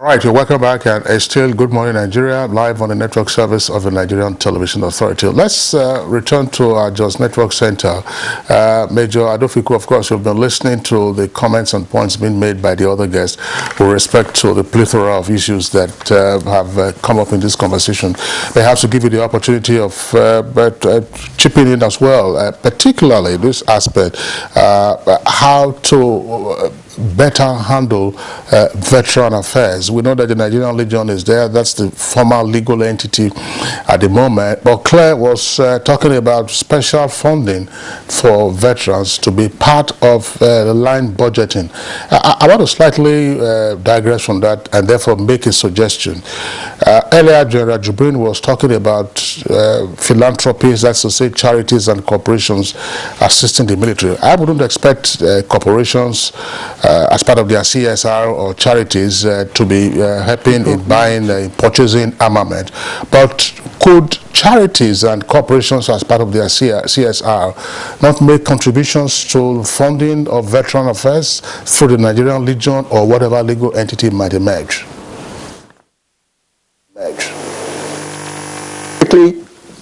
Right, you're welcome back, and still Good Morning Nigeria, live on the network service of the Nigerian Television Authority. Let's return to our Jos Network Center. Major Adofiku, of course, you've been listening to the comments and points being made by the other guests with respect to the plethora of issues that have come up in this conversation. Perhaps to give you the opportunity of chipping in as well, particularly this aspect, how to better handle veteran affairs. We know that the Nigerian Legion is there. That's the former legal entity at the moment. But Claire was talking about special funding for veterans to be part of the line budgeting. I want to slightly digress from that and therefore make a suggestion. Earlier, General Jubrin was talking about philanthropies, that's to say charities and corporations assisting the military. I wouldn't expect corporations as part of their CSR or charities to be helping in buying, purchasing armament. But could charities and corporations as part of their CSR not make contributions to funding of veteran affairs through the Nigerian Legion or whatever legal entity might emerge?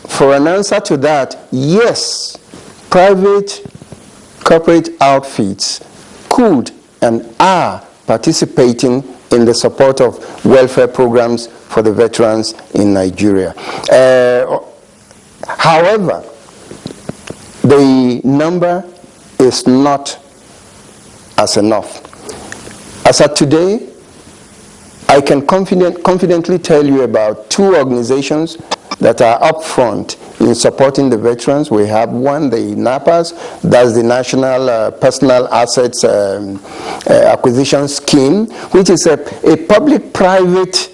For an answer to that, yes, private corporate outfits could and are participating in the support of welfare programs for the veterans in Nigeria. However, the number is not as enough. As of today, I can confidently tell you about 2 organizations that are up front in supporting the veterans. We have one, the NAPAS, that's the National Personal Assets Acquisition Scheme, which is a public-private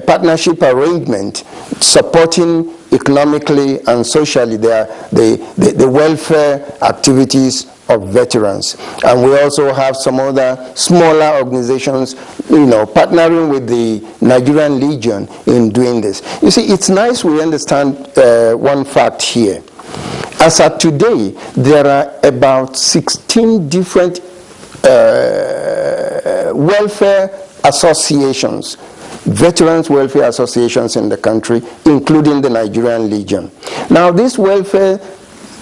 partnership arrangement supporting economically and socially the welfare activities of veterans. And we also have some other smaller organizations, partnering with the Nigerian Legion in doing this. You see, it's nice we understand one fact here. As of today, there are about 16 different welfare associations, veterans welfare associations in the country, including the Nigerian Legion. Now, these welfare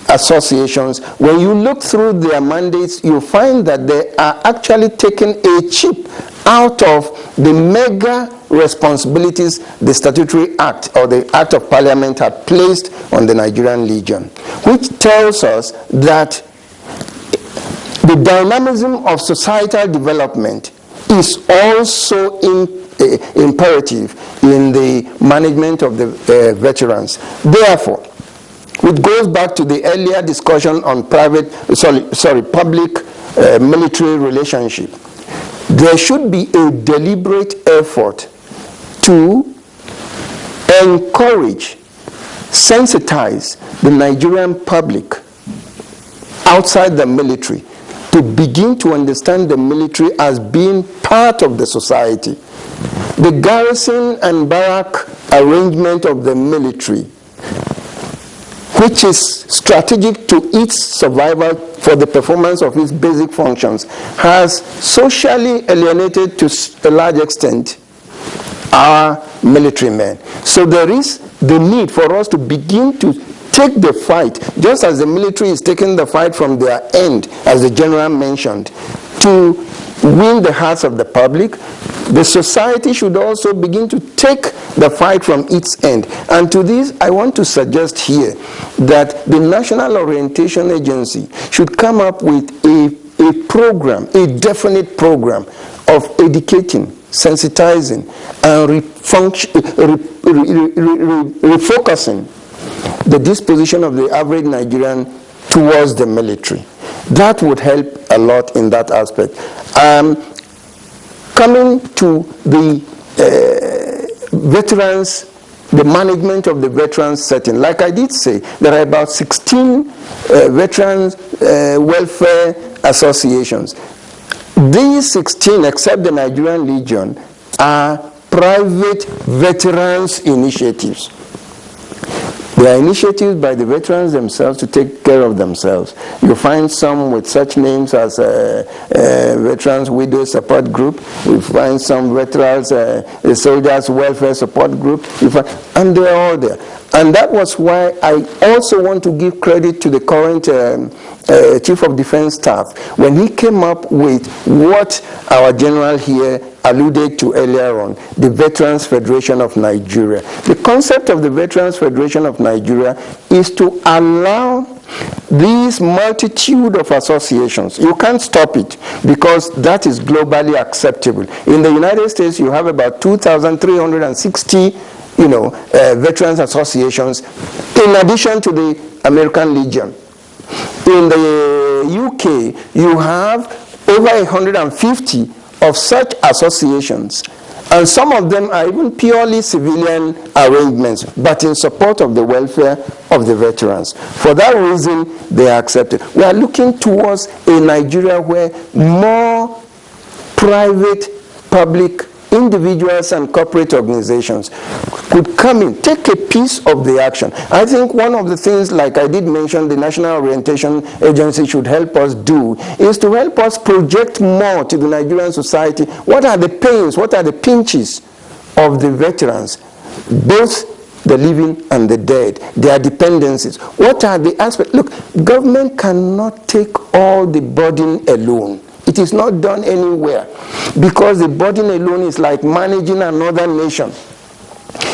associations, when you look through their mandates, you find that they are actually taking a chip out of the mega responsibilities the Statutory Act or the Act of Parliament had placed on the Nigerian Legion, which tells us that the dynamism of societal development is also imperative in the management of the veterans. Therefore, it goes back to the earlier discussion on public military relationship. There should be a deliberate effort to encourage, sensitize the Nigerian public outside the military to begin to understand the military as being part of the society. The garrison and barrack arrangement of the military, which is strategic to its survival for the performance of its basic functions, has socially alienated to a large extent our military men. So there is the need for us to begin to take the fight, just as the military is taking the fight from their end, as the general mentioned, to win the hearts of the public. The society should also begin to take the fight from its end. And to this, I want to suggest here that the National Orientation Agency should come up with a program, a definite program of educating, sensitizing, and refocusing the disposition of the average Nigerian towards the military. That would help a lot in that aspect. Coming to the veterans, the management of the veterans setting, like I did say, there are about 16 veterans welfare associations. These 16, except the Nigerian Legion, are private veterans initiatives. There are initiatives by the veterans themselves to take care of themselves. You find some with such names as Veterans Widow Support Group. We find some veterans, Soldiers Welfare Support Group, and they're all there. And that was why I also want to give credit to the current Chief of Defense Staff when he came up with what our general here alluded to earlier on, the Veterans Federation of Nigeria. The concept of the Veterans Federation of Nigeria is to allow these multitude of associations. You can't stop it because that is globally acceptable. In the United States, you have about 2,360 veterans associations, in addition to the American Legion. In the UK, you have over 150 of such associations, and some of them are even purely civilian arrangements, but in support of the welfare of the veterans. For that reason, they are accepted. We are looking towards a Nigeria where more private, public, individuals and corporate organizations could come in, take a piece of the action. I think one of the things, like I did mention, the National Orientation Agency should help us do, is to help us project more to the Nigerian society. What are the pains, what are the pinches of the veterans, both the living and the dead, their dependencies? What are the aspects? Look, government cannot take all the burden alone. It is not done anywhere because the burden alone is like managing another nation.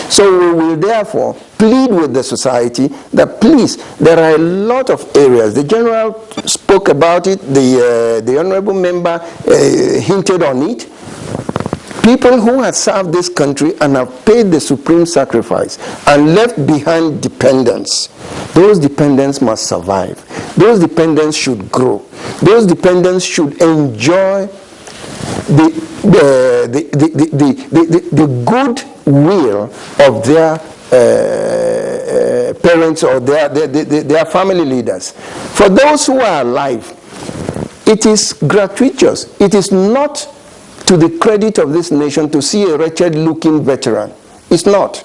So we will therefore plead with the society that please, there are a lot of areas. The general spoke about it, the honorable member hinted on it. People who have served this country and have paid the supreme sacrifice and left behind dependents, those dependents must survive. Those dependents should grow. Those dependents should enjoy the good will of their parents or their family leaders. For those who are alive, it is gratuitous. It is not to the credit of this nation to see a wretched-looking veteran. It's not.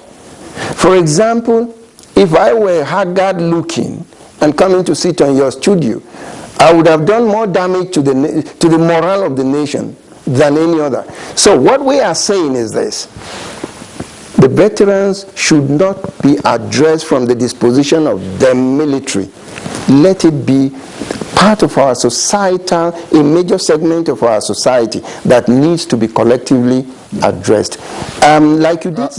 For example, if I were haggard-looking and coming to sit on your studio, I would have done more damage to the morale of the nation than any other. So what we are saying is this: the veterans should not be addressed from the disposition of the military. Let it be part of our societal, a major segment of our society that needs to be collectively addressed. Like you did.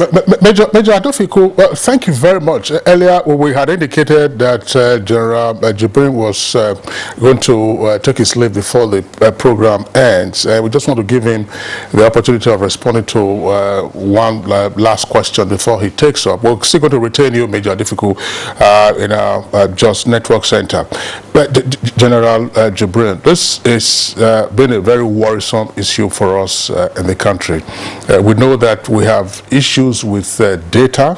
Major Adofiku, thank you very much. Earlier we had indicated that General Jibrin was going to take his leave before the program ends. We just want to give him the opportunity of responding to one last question before he takes up. We're still going to retain you, Major Adofiku, in our Just Network Center. But General Jibrin, this has been a very worrisome issue for us in the country. We know that we have issues with data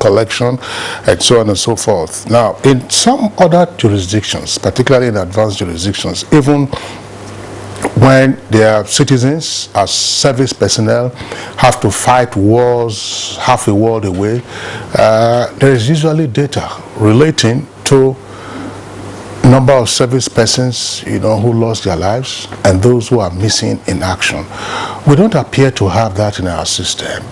collection, and so on and so forth. Now, in some other jurisdictions, particularly in advanced jurisdictions, even when their citizens as service personnel have to fight wars half a world away, there is usually data relating to number of service persons, who lost their lives and those who are missing in action. We don't appear to have that in our system.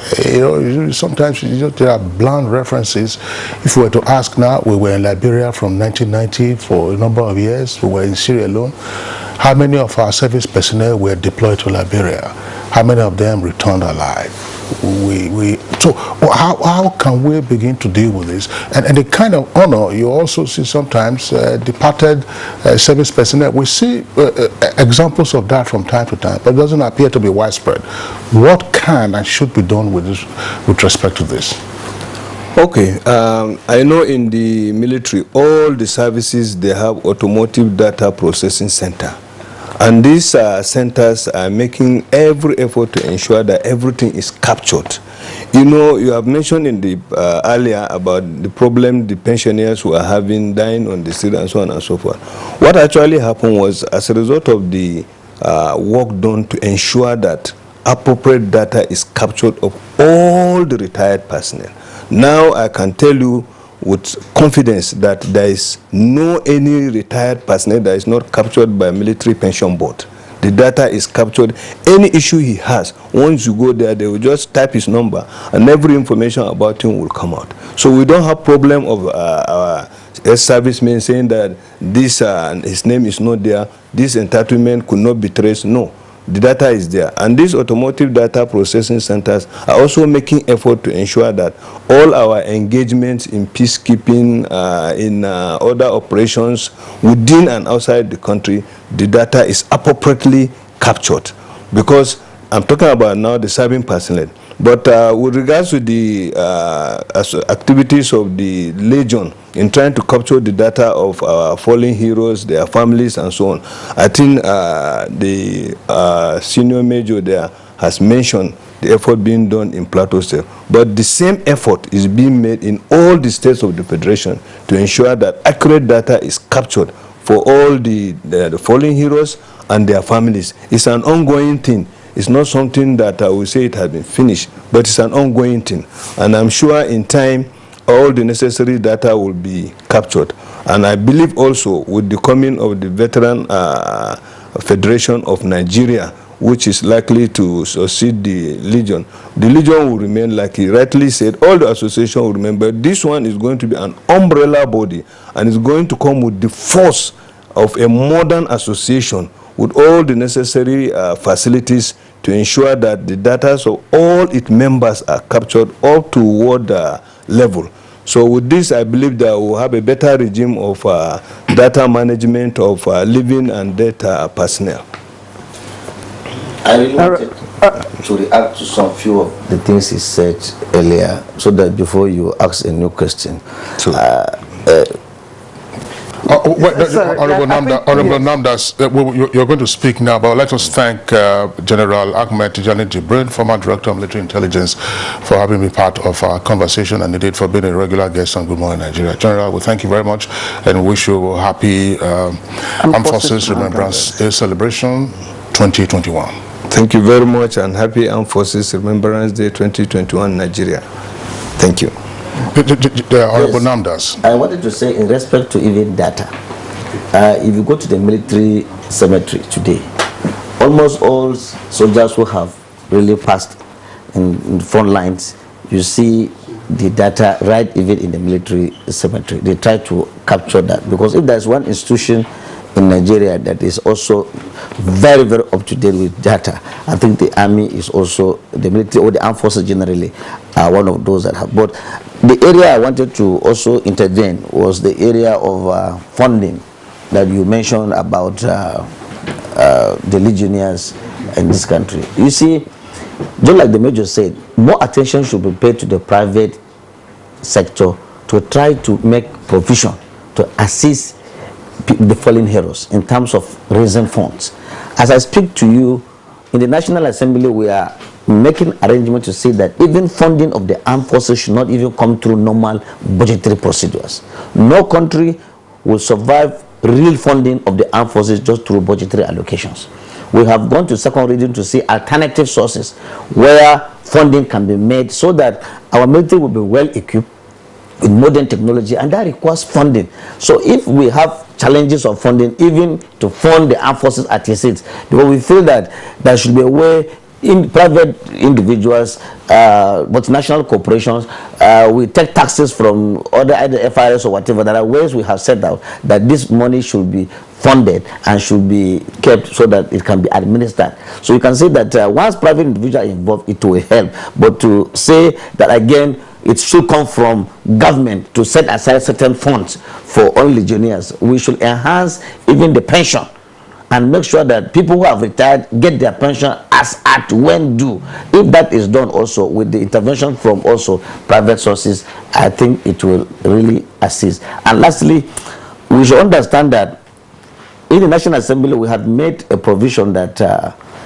Sometimes there are blunt references. If we were to ask now, we were in Liberia from 1990 for a number of years. We were in Sierra Leone. How many of our service personnel were deployed to Liberia? How many of them returned alive? So how can we begin to deal with this? And the kind of honor you also see sometimes departed service personnel. We see examples of that from time to time, but it doesn't appear to be widespread. What can and should be done with this, with respect to this? Okay, I know in the military, all the services, they have automotive data processing center. And these centers are making every effort to ensure that everything is captured. You have mentioned in the earlier about the problem the pensioners who are having, dying on the street and so on and so forth. What actually happened was, as a result of the work done to ensure that appropriate data is captured of all the retired personnel. Now I can tell you with confidence that there is no any retired personnel that is not captured by military pension board. The data is captured. Any issue he has, once you go there, they will just type his number and every information about him will come out. So we don't have problem of our servicemen saying that this his name is not there, this entitlement could not be traced. No, the data is there. And these automotive data processing centers are also making effort to ensure that all our engagements in peacekeeping, in other operations within and outside the country, the data is appropriately captured. Because I'm talking about now the serving personnel. But with regards to the activities of the Legion in trying to capture the data of our fallen heroes, their families, and so on, I think the senior major there has mentioned the effort being done in Plateau State. But the same effort is being made in all the states of the Federation to ensure that accurate data is captured for all the fallen heroes and their families. It's an ongoing thing. It's not something that I will say it has been finished, but it's an ongoing thing. And I'm sure in time, all the necessary data will be captured. And I believe also with the coming of the Veteran Federation of Nigeria, which is likely to succeed the Legion will remain, like he rightly said, all the association will remember, this one is going to be an umbrella body and is going to come with the force of a modern association with all the necessary facilities to ensure that the data of all its members are captured up to world level. So with this, I believe that we'll have a better regime of data management of living and data personnel. I really wanted to react to some few of the things he said earlier, so that before you ask a new question. Honorable Namdas, you're going to speak now, but let us thank General Ahmed Tijani Jibrin, former Director of Military Intelligence, for having been part of our conversation, and indeed for being a regular guest on Good Morning Nigeria. General, we thank you very much and wish you a happy Armed Forces Remembrance Day celebration 2021. Thank you very much, and happy Armed Forces Remembrance Day 2021 Nigeria. Thank you. Honorable Namdas. I wanted to say, in respect to even data, if you go to the military cemetery today, almost all soldiers who have really passed in front lines, you see the data right even in the military cemetery. They try to capture that, because if there's one institution in Nigeria that is also very, very up to date with data, I think the army is also, the military or the armed forces generally are one of those that have. But the area I wanted to also intervene was the area of funding that you mentioned about the legionnaires in this country. You see, just like the Major said, more attention should be paid to the private sector to try to make provision to assist the fallen heroes in terms of raising funds. As I speak to you, in the National Assembly, we are making arrangements to say that even funding of the armed forces should not even come through normal budgetary procedures. No country will survive real funding of the armed forces just through budgetary allocations. We have gone to second reading to see alternative sources where funding can be made so that our military will be well equipped with modern technology, and that requires funding. So if we have challenges of funding, even to fund the armed forces at its seats, because we feel that there should be a way in private individuals, multinational corporations, we take taxes from other either FRS or whatever. There are ways we have set out that this money should be funded and should be kept so that it can be administered. So you can say that once private individuals are involved, it will help. But to say that again, it should come from government to set aside certain funds for all legionnaires. We should enhance even the pension and make sure that people who have retired get their pension as at when due. If that is done also with the intervention from also private sources, I think it will really assist. And lastly, we should understand that in the National Assembly we have made a provision that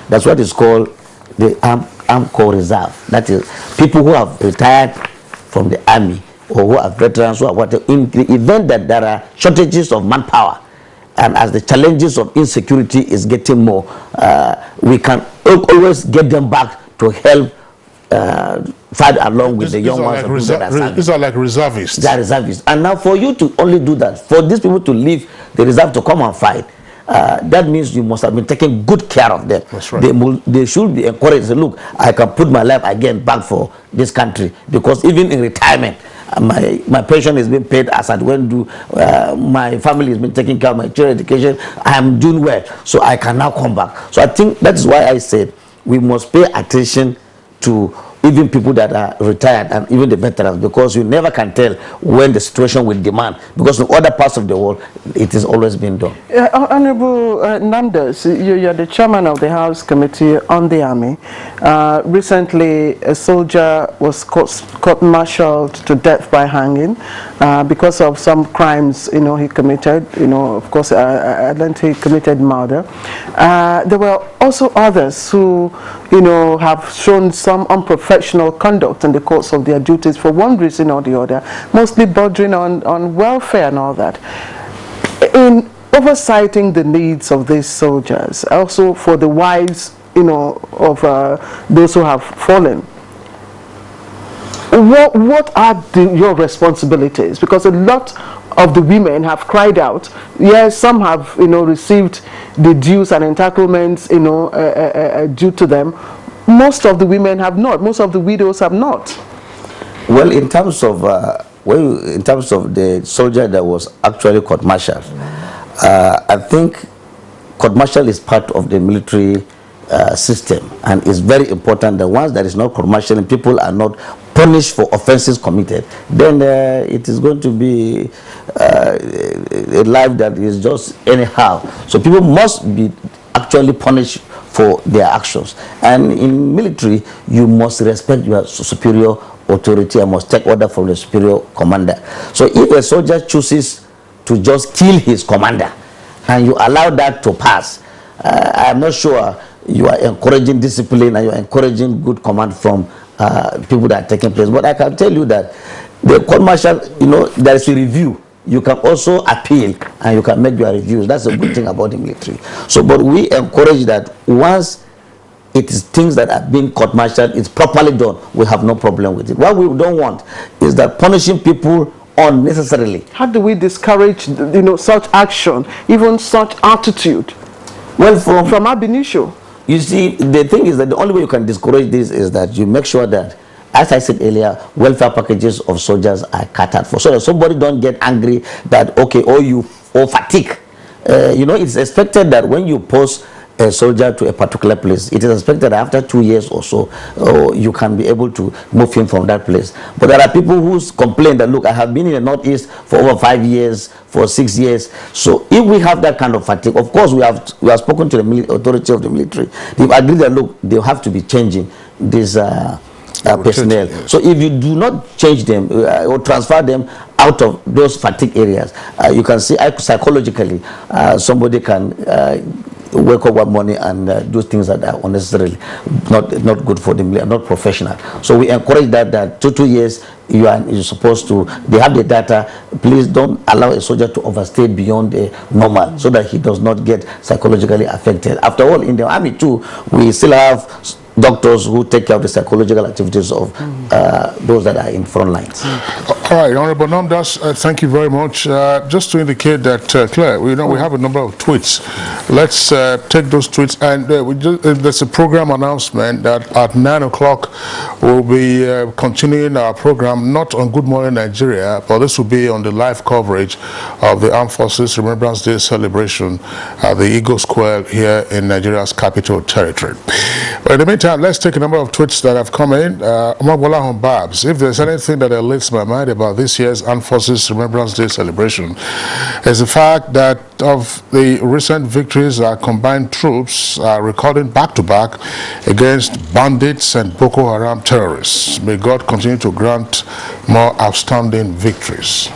that's what is called the Armed Corps Reserve. That is people who have retired from the army or who are veterans who are whatever, in the event that there are shortages of manpower and as the challenges of insecurity is getting more, we can always get them back to help fight along with the young ones. These are like reservists. They are reservists. And now for you to only do that, for these people to leave the reserve to come and fight, that means you must have been taking good care of them. That's right. They should be encouraged. Look, I can put my life again back for this country, because even in retirement, my pension is being paid as I went to. My family has been taking care of my children education. I am doing well, so I can now come back. So I think that is why I said we must pay attention to even people that are retired and even the veterans, because you never can tell when the situation will demand, because in other parts of the world it has always been done. Honorable Namdas, you're the chairman of the House Committee on the Army. Recently a soldier was court-martialed to death by hanging because of some crimes he committed. Of course, he committed murder. There were also others who have shown some unprofessional conduct in the course of their duties for one reason or the other, mostly bordering on welfare and all that. In oversighting the needs of these soldiers, also for the wives of those who have fallen, what are your responsibilities? Because a lot of the women have cried out. Yes, some have received the dues and entitlements due to them. Most of the women have not. Most of the widows have not. Well, in terms of the soldier that was actually court-martialed, I think court-martial is part of the military system, and it's very important that once there is no court-martial and people are not punished for offenses committed, then it is going to be a life that is just anyhow. So people must be actually punished for their actions. And in military, you must respect your superior authority and must take order from the superior commander. So if a soldier chooses to just kill his commander and you allow that to pass, I am not sure you are encouraging discipline and you are encouraging good command from people that are taking place. But I can tell you that the court-martial, there is a review. You can also appeal and you can make your reviews. That's a good thing about the military. So, but we encourage that once it is things that are being court-martialed, it's properly done, we have no problem with it. What we don't want is that punishing people unnecessarily. How do we discourage, such action, even such attitude? Well, from ab initio. You see, the thing is that the only way you can discourage this is that you make sure that, as I said earlier, welfare packages of soldiers are catered for, so that somebody don't get angry that, okay, or fatigue. It's expected that when you post a soldier to a particular place, it is expected that after 2 years or so, you can be able to move him from that place. But there are people who complain that, look, I have been in the Northeast for over 5 years, for 6 years. So if we have that kind of fatigue, of course we have spoken to the authority of the military. They've agreed that, look, they have to be changing this personnel. Yes. So if you do not change them or transfer them out of those fatigue areas, you can see psychologically somebody can wake up one morning and do things that are unnecessarily not good for them, not professional. So we encourage that 2 years you're supposed to, they have the data. Please don't allow a soldier to overstay beyond the normal, so that he does not get psychologically affected. After all, in the army too, we still have doctors who take care of the psychological activities of those that are in front lines. All right, Honorable Namdas, thank you very much. Just to indicate that, Claire, we have a number of tweets. Let's take those tweets, and there's a program announcement that at 9 o'clock we'll be continuing our program, not on Good Morning Nigeria, but this will be on the live coverage of the Armed Forces Remembrance Day celebration at the Eagle Square here in Nigeria's capital territory. But in the meantime, let's take a number of tweets that have come in. Amagbola Babs, if there's anything that elates my mind about this year's Armed Forces Remembrance Day celebration, is the fact that of the recent victories, our combined troops are recording back-to-back against bandits and Boko Haram terrorists. May God continue to grant more outstanding victories.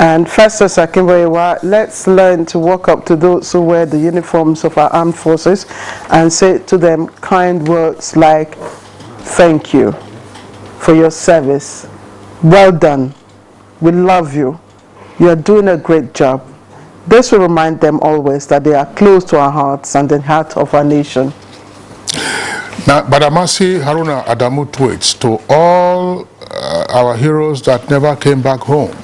And Festus Akimboyewa, let's learn to walk up to those who wear the uniforms of our armed forces and say to them kind words like, thank you for your service. Well done. We love you. You are doing a great job. This will remind them always that they are close to our hearts and the heart of our nation. Now, Badamasi Haruna Adamu tweets, to all our heroes that never came back home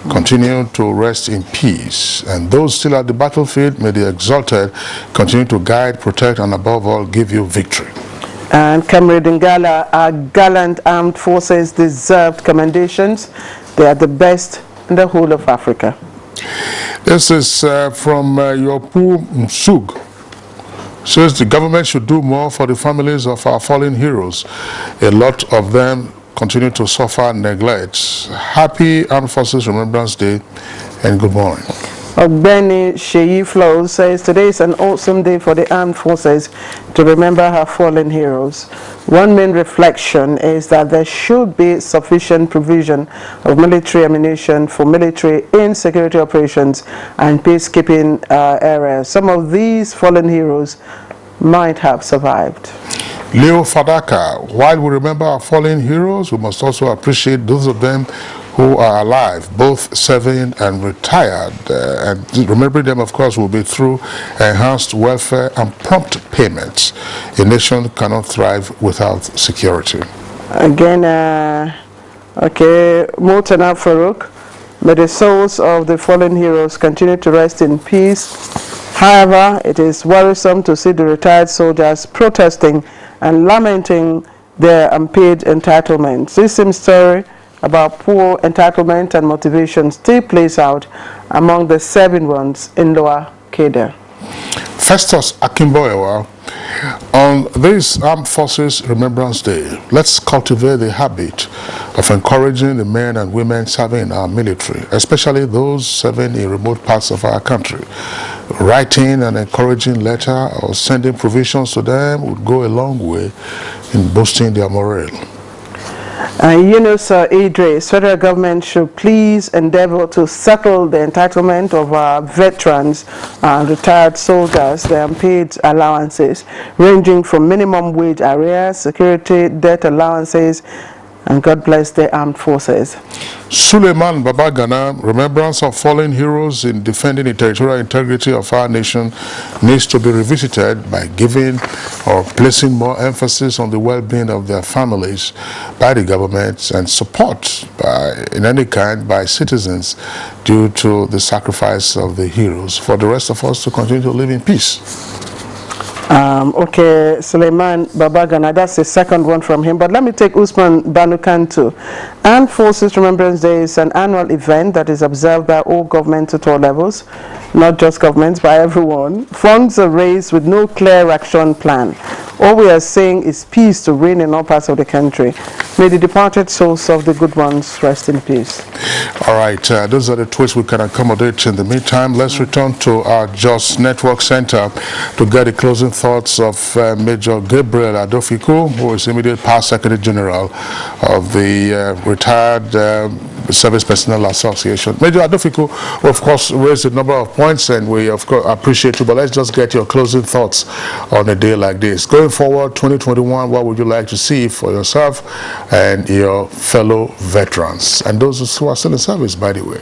continue to rest in peace. And those still at the battlefield, may the exalted continue to guide, protect, and above all, give you victory. And Comrade Ngala, our gallant armed forces deserved commendations. They are the best in the whole of Africa. This is from Yopu Msug. Says the government should do more for the families of our fallen heroes. A lot of them continue to suffer neglect. Happy Armed Forces Remembrance Day and good morning. Ogbeni Sheyi Flo says today is an awesome day for the armed forces to remember her fallen heroes. One main reflection is that there should be sufficient provision of military ammunition for military in security operations and peacekeeping areas. Some of these fallen heroes might have survived. Leo Fadaka, while we remember our fallen heroes, we must also appreciate those of them who are alive, both serving and retired. And remembering them, of course, will be through enhanced welfare and prompt payments. A nation cannot thrive without security. Again, okay, Mutana Farouk, may the souls of the fallen heroes continue to rest in peace. However, it is worrisome to see the retired soldiers protesting and lamenting their unpaid entitlements. This same story about poor entitlement and motivation still plays out among the serving ones in Lower Keda. Festus Akimboyewa, on this Armed Forces Remembrance Day, let's cultivate the habit of encouraging the men and women serving in our military, especially those serving in remote parts of our country. Writing an encouraging letter or sending provisions to them would go a long way in boosting their morale. Yunus Idris, federal government should please endeavor to settle the entitlement of our veterans and retired soldiers, their unpaid allowances, ranging from minimum wage arrears, security, debt allowances, and God bless the armed forces. Suleiman Babagana, remembrance of fallen heroes in defending the territorial integrity of our nation needs to be revisited by giving or placing more emphasis on the well-being of their families by the government and support in any kind by citizens due to the sacrifice of the heroes for the rest of us to continue to live in peace. Okay, Suleiman Babagana, that's the second one from him. But let me take Usman Banukan too. Armed Forces Remembrance Day is an annual event that is observed by all governments at all levels, not just governments, by everyone. Funds are raised with no clear action plan. All we are saying is peace to reign in all parts of the country. May the departed souls of the good ones rest in peace. All right, those are the tweets we can accommodate. In the meantime, let's return to our Jos Network Center to get the closing thoughts of Major Gabriel Adofiku, who is immediate past Secretary General of the retired Service Personnel Association. Major Adofiku, of course, raised a number of points, and we, of course, appreciate you, but let's just get your closing thoughts on a day like this. Going forward, 2021, what would you like to see for yourself and your fellow veterans, and those who are still in service, by the way?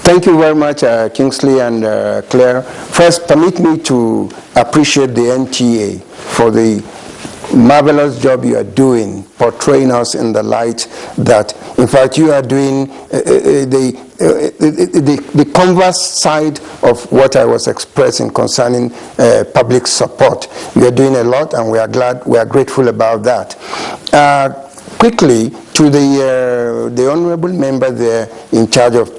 Thank you very much, Kingsley and Claire. First, permit me to appreciate the NTA for the marvelous job you are doing, portraying us in the light that, in fact, you are doing the converse side of what I was expressing concerning public support. You are doing a lot, and we are glad, we are grateful about that. Quickly, to the honorable member there in charge of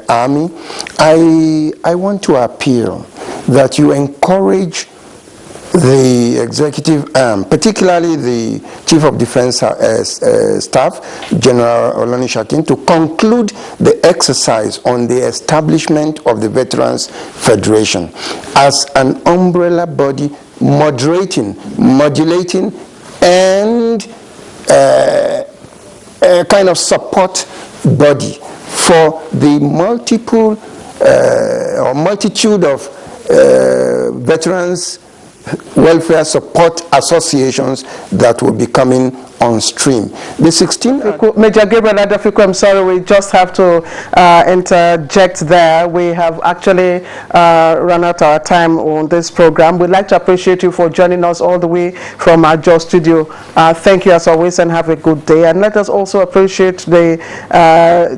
Army, I want to appeal that you encourage the executive arm, particularly the Chief of Defense Staff, General Oloni Shakin, to conclude the exercise on the establishment of the Veterans Federation as an umbrella body modulating, and a kind of support body for the multitude of veterans welfare support associations that will be coming on stream. The 16th... Major Gabriel Adafiku, I'm sorry, we just have to interject there. We have actually run out our time on this program. We'd like to appreciate you for joining us all the way from our Jos studio. Thank you as always and have a good day. And let us also appreciate the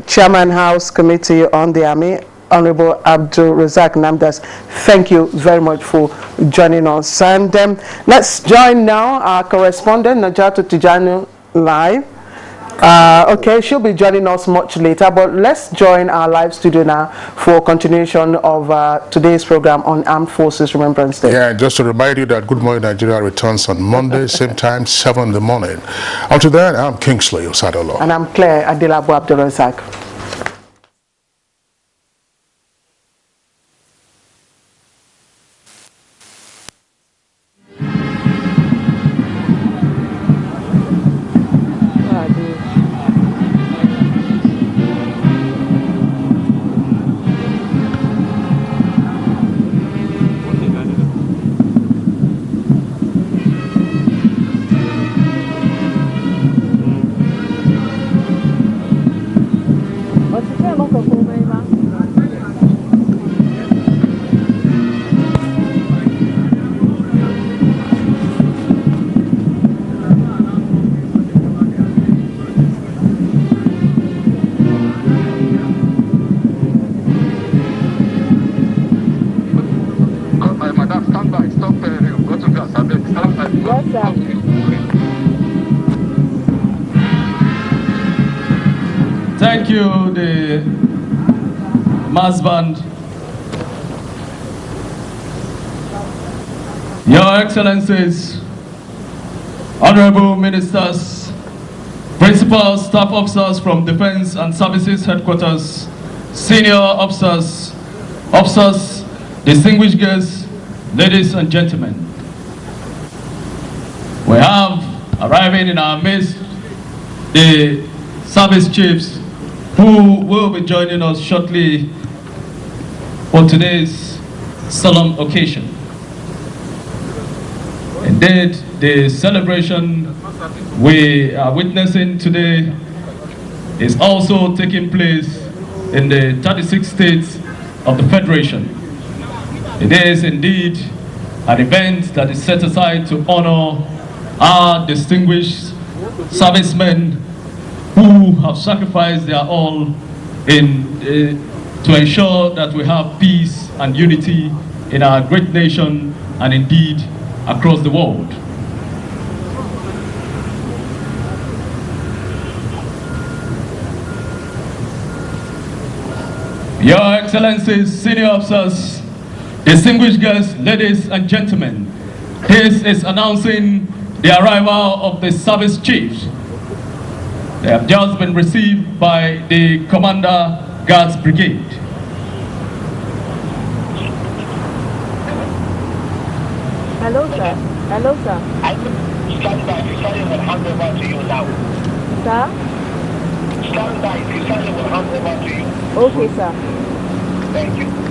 Chairman House Committee on the Army, Honorable Abdul Razak Namdas. Thank you very much for joining us. And let's join now our correspondent, Najatu Tijani, live. Okay, she'll be joining us much later, but let's join our live studio now for continuation of today's program on Armed Forces Remembrance Day. Yeah, just to remind you that Good Morning Nigeria returns on Monday, same time, 7 in the morning. Until then, I'm Kingsley Osadolo. And I'm Claire Adilabu Abdul Razak. Thank you, the mass band. Your Excellencies, Honorable Ministers, Principal Staff Officers from Defense and Services Headquarters, Senior Officers, distinguished guests, ladies and gentlemen. We have arriving in our midst the service chiefs who will be joining us shortly for today's solemn occasion. Indeed, the celebration we are witnessing today is also taking place in the 36 states of the Federation. It is indeed an event that is set aside to honor our distinguished servicemen who have sacrificed their all to ensure that we have peace and unity in our great nation and indeed across the world. Your Excellencies, senior officers, distinguished guests, ladies and gentlemen, this is announcing the arrival of the service chiefs. They have just been received by the Commander Guards Brigade. Hello, sir. Hello, sir. Stand by. If will hand over to you now. Sir? Stand by. If will hand over to you. Okay, sir. Thank you.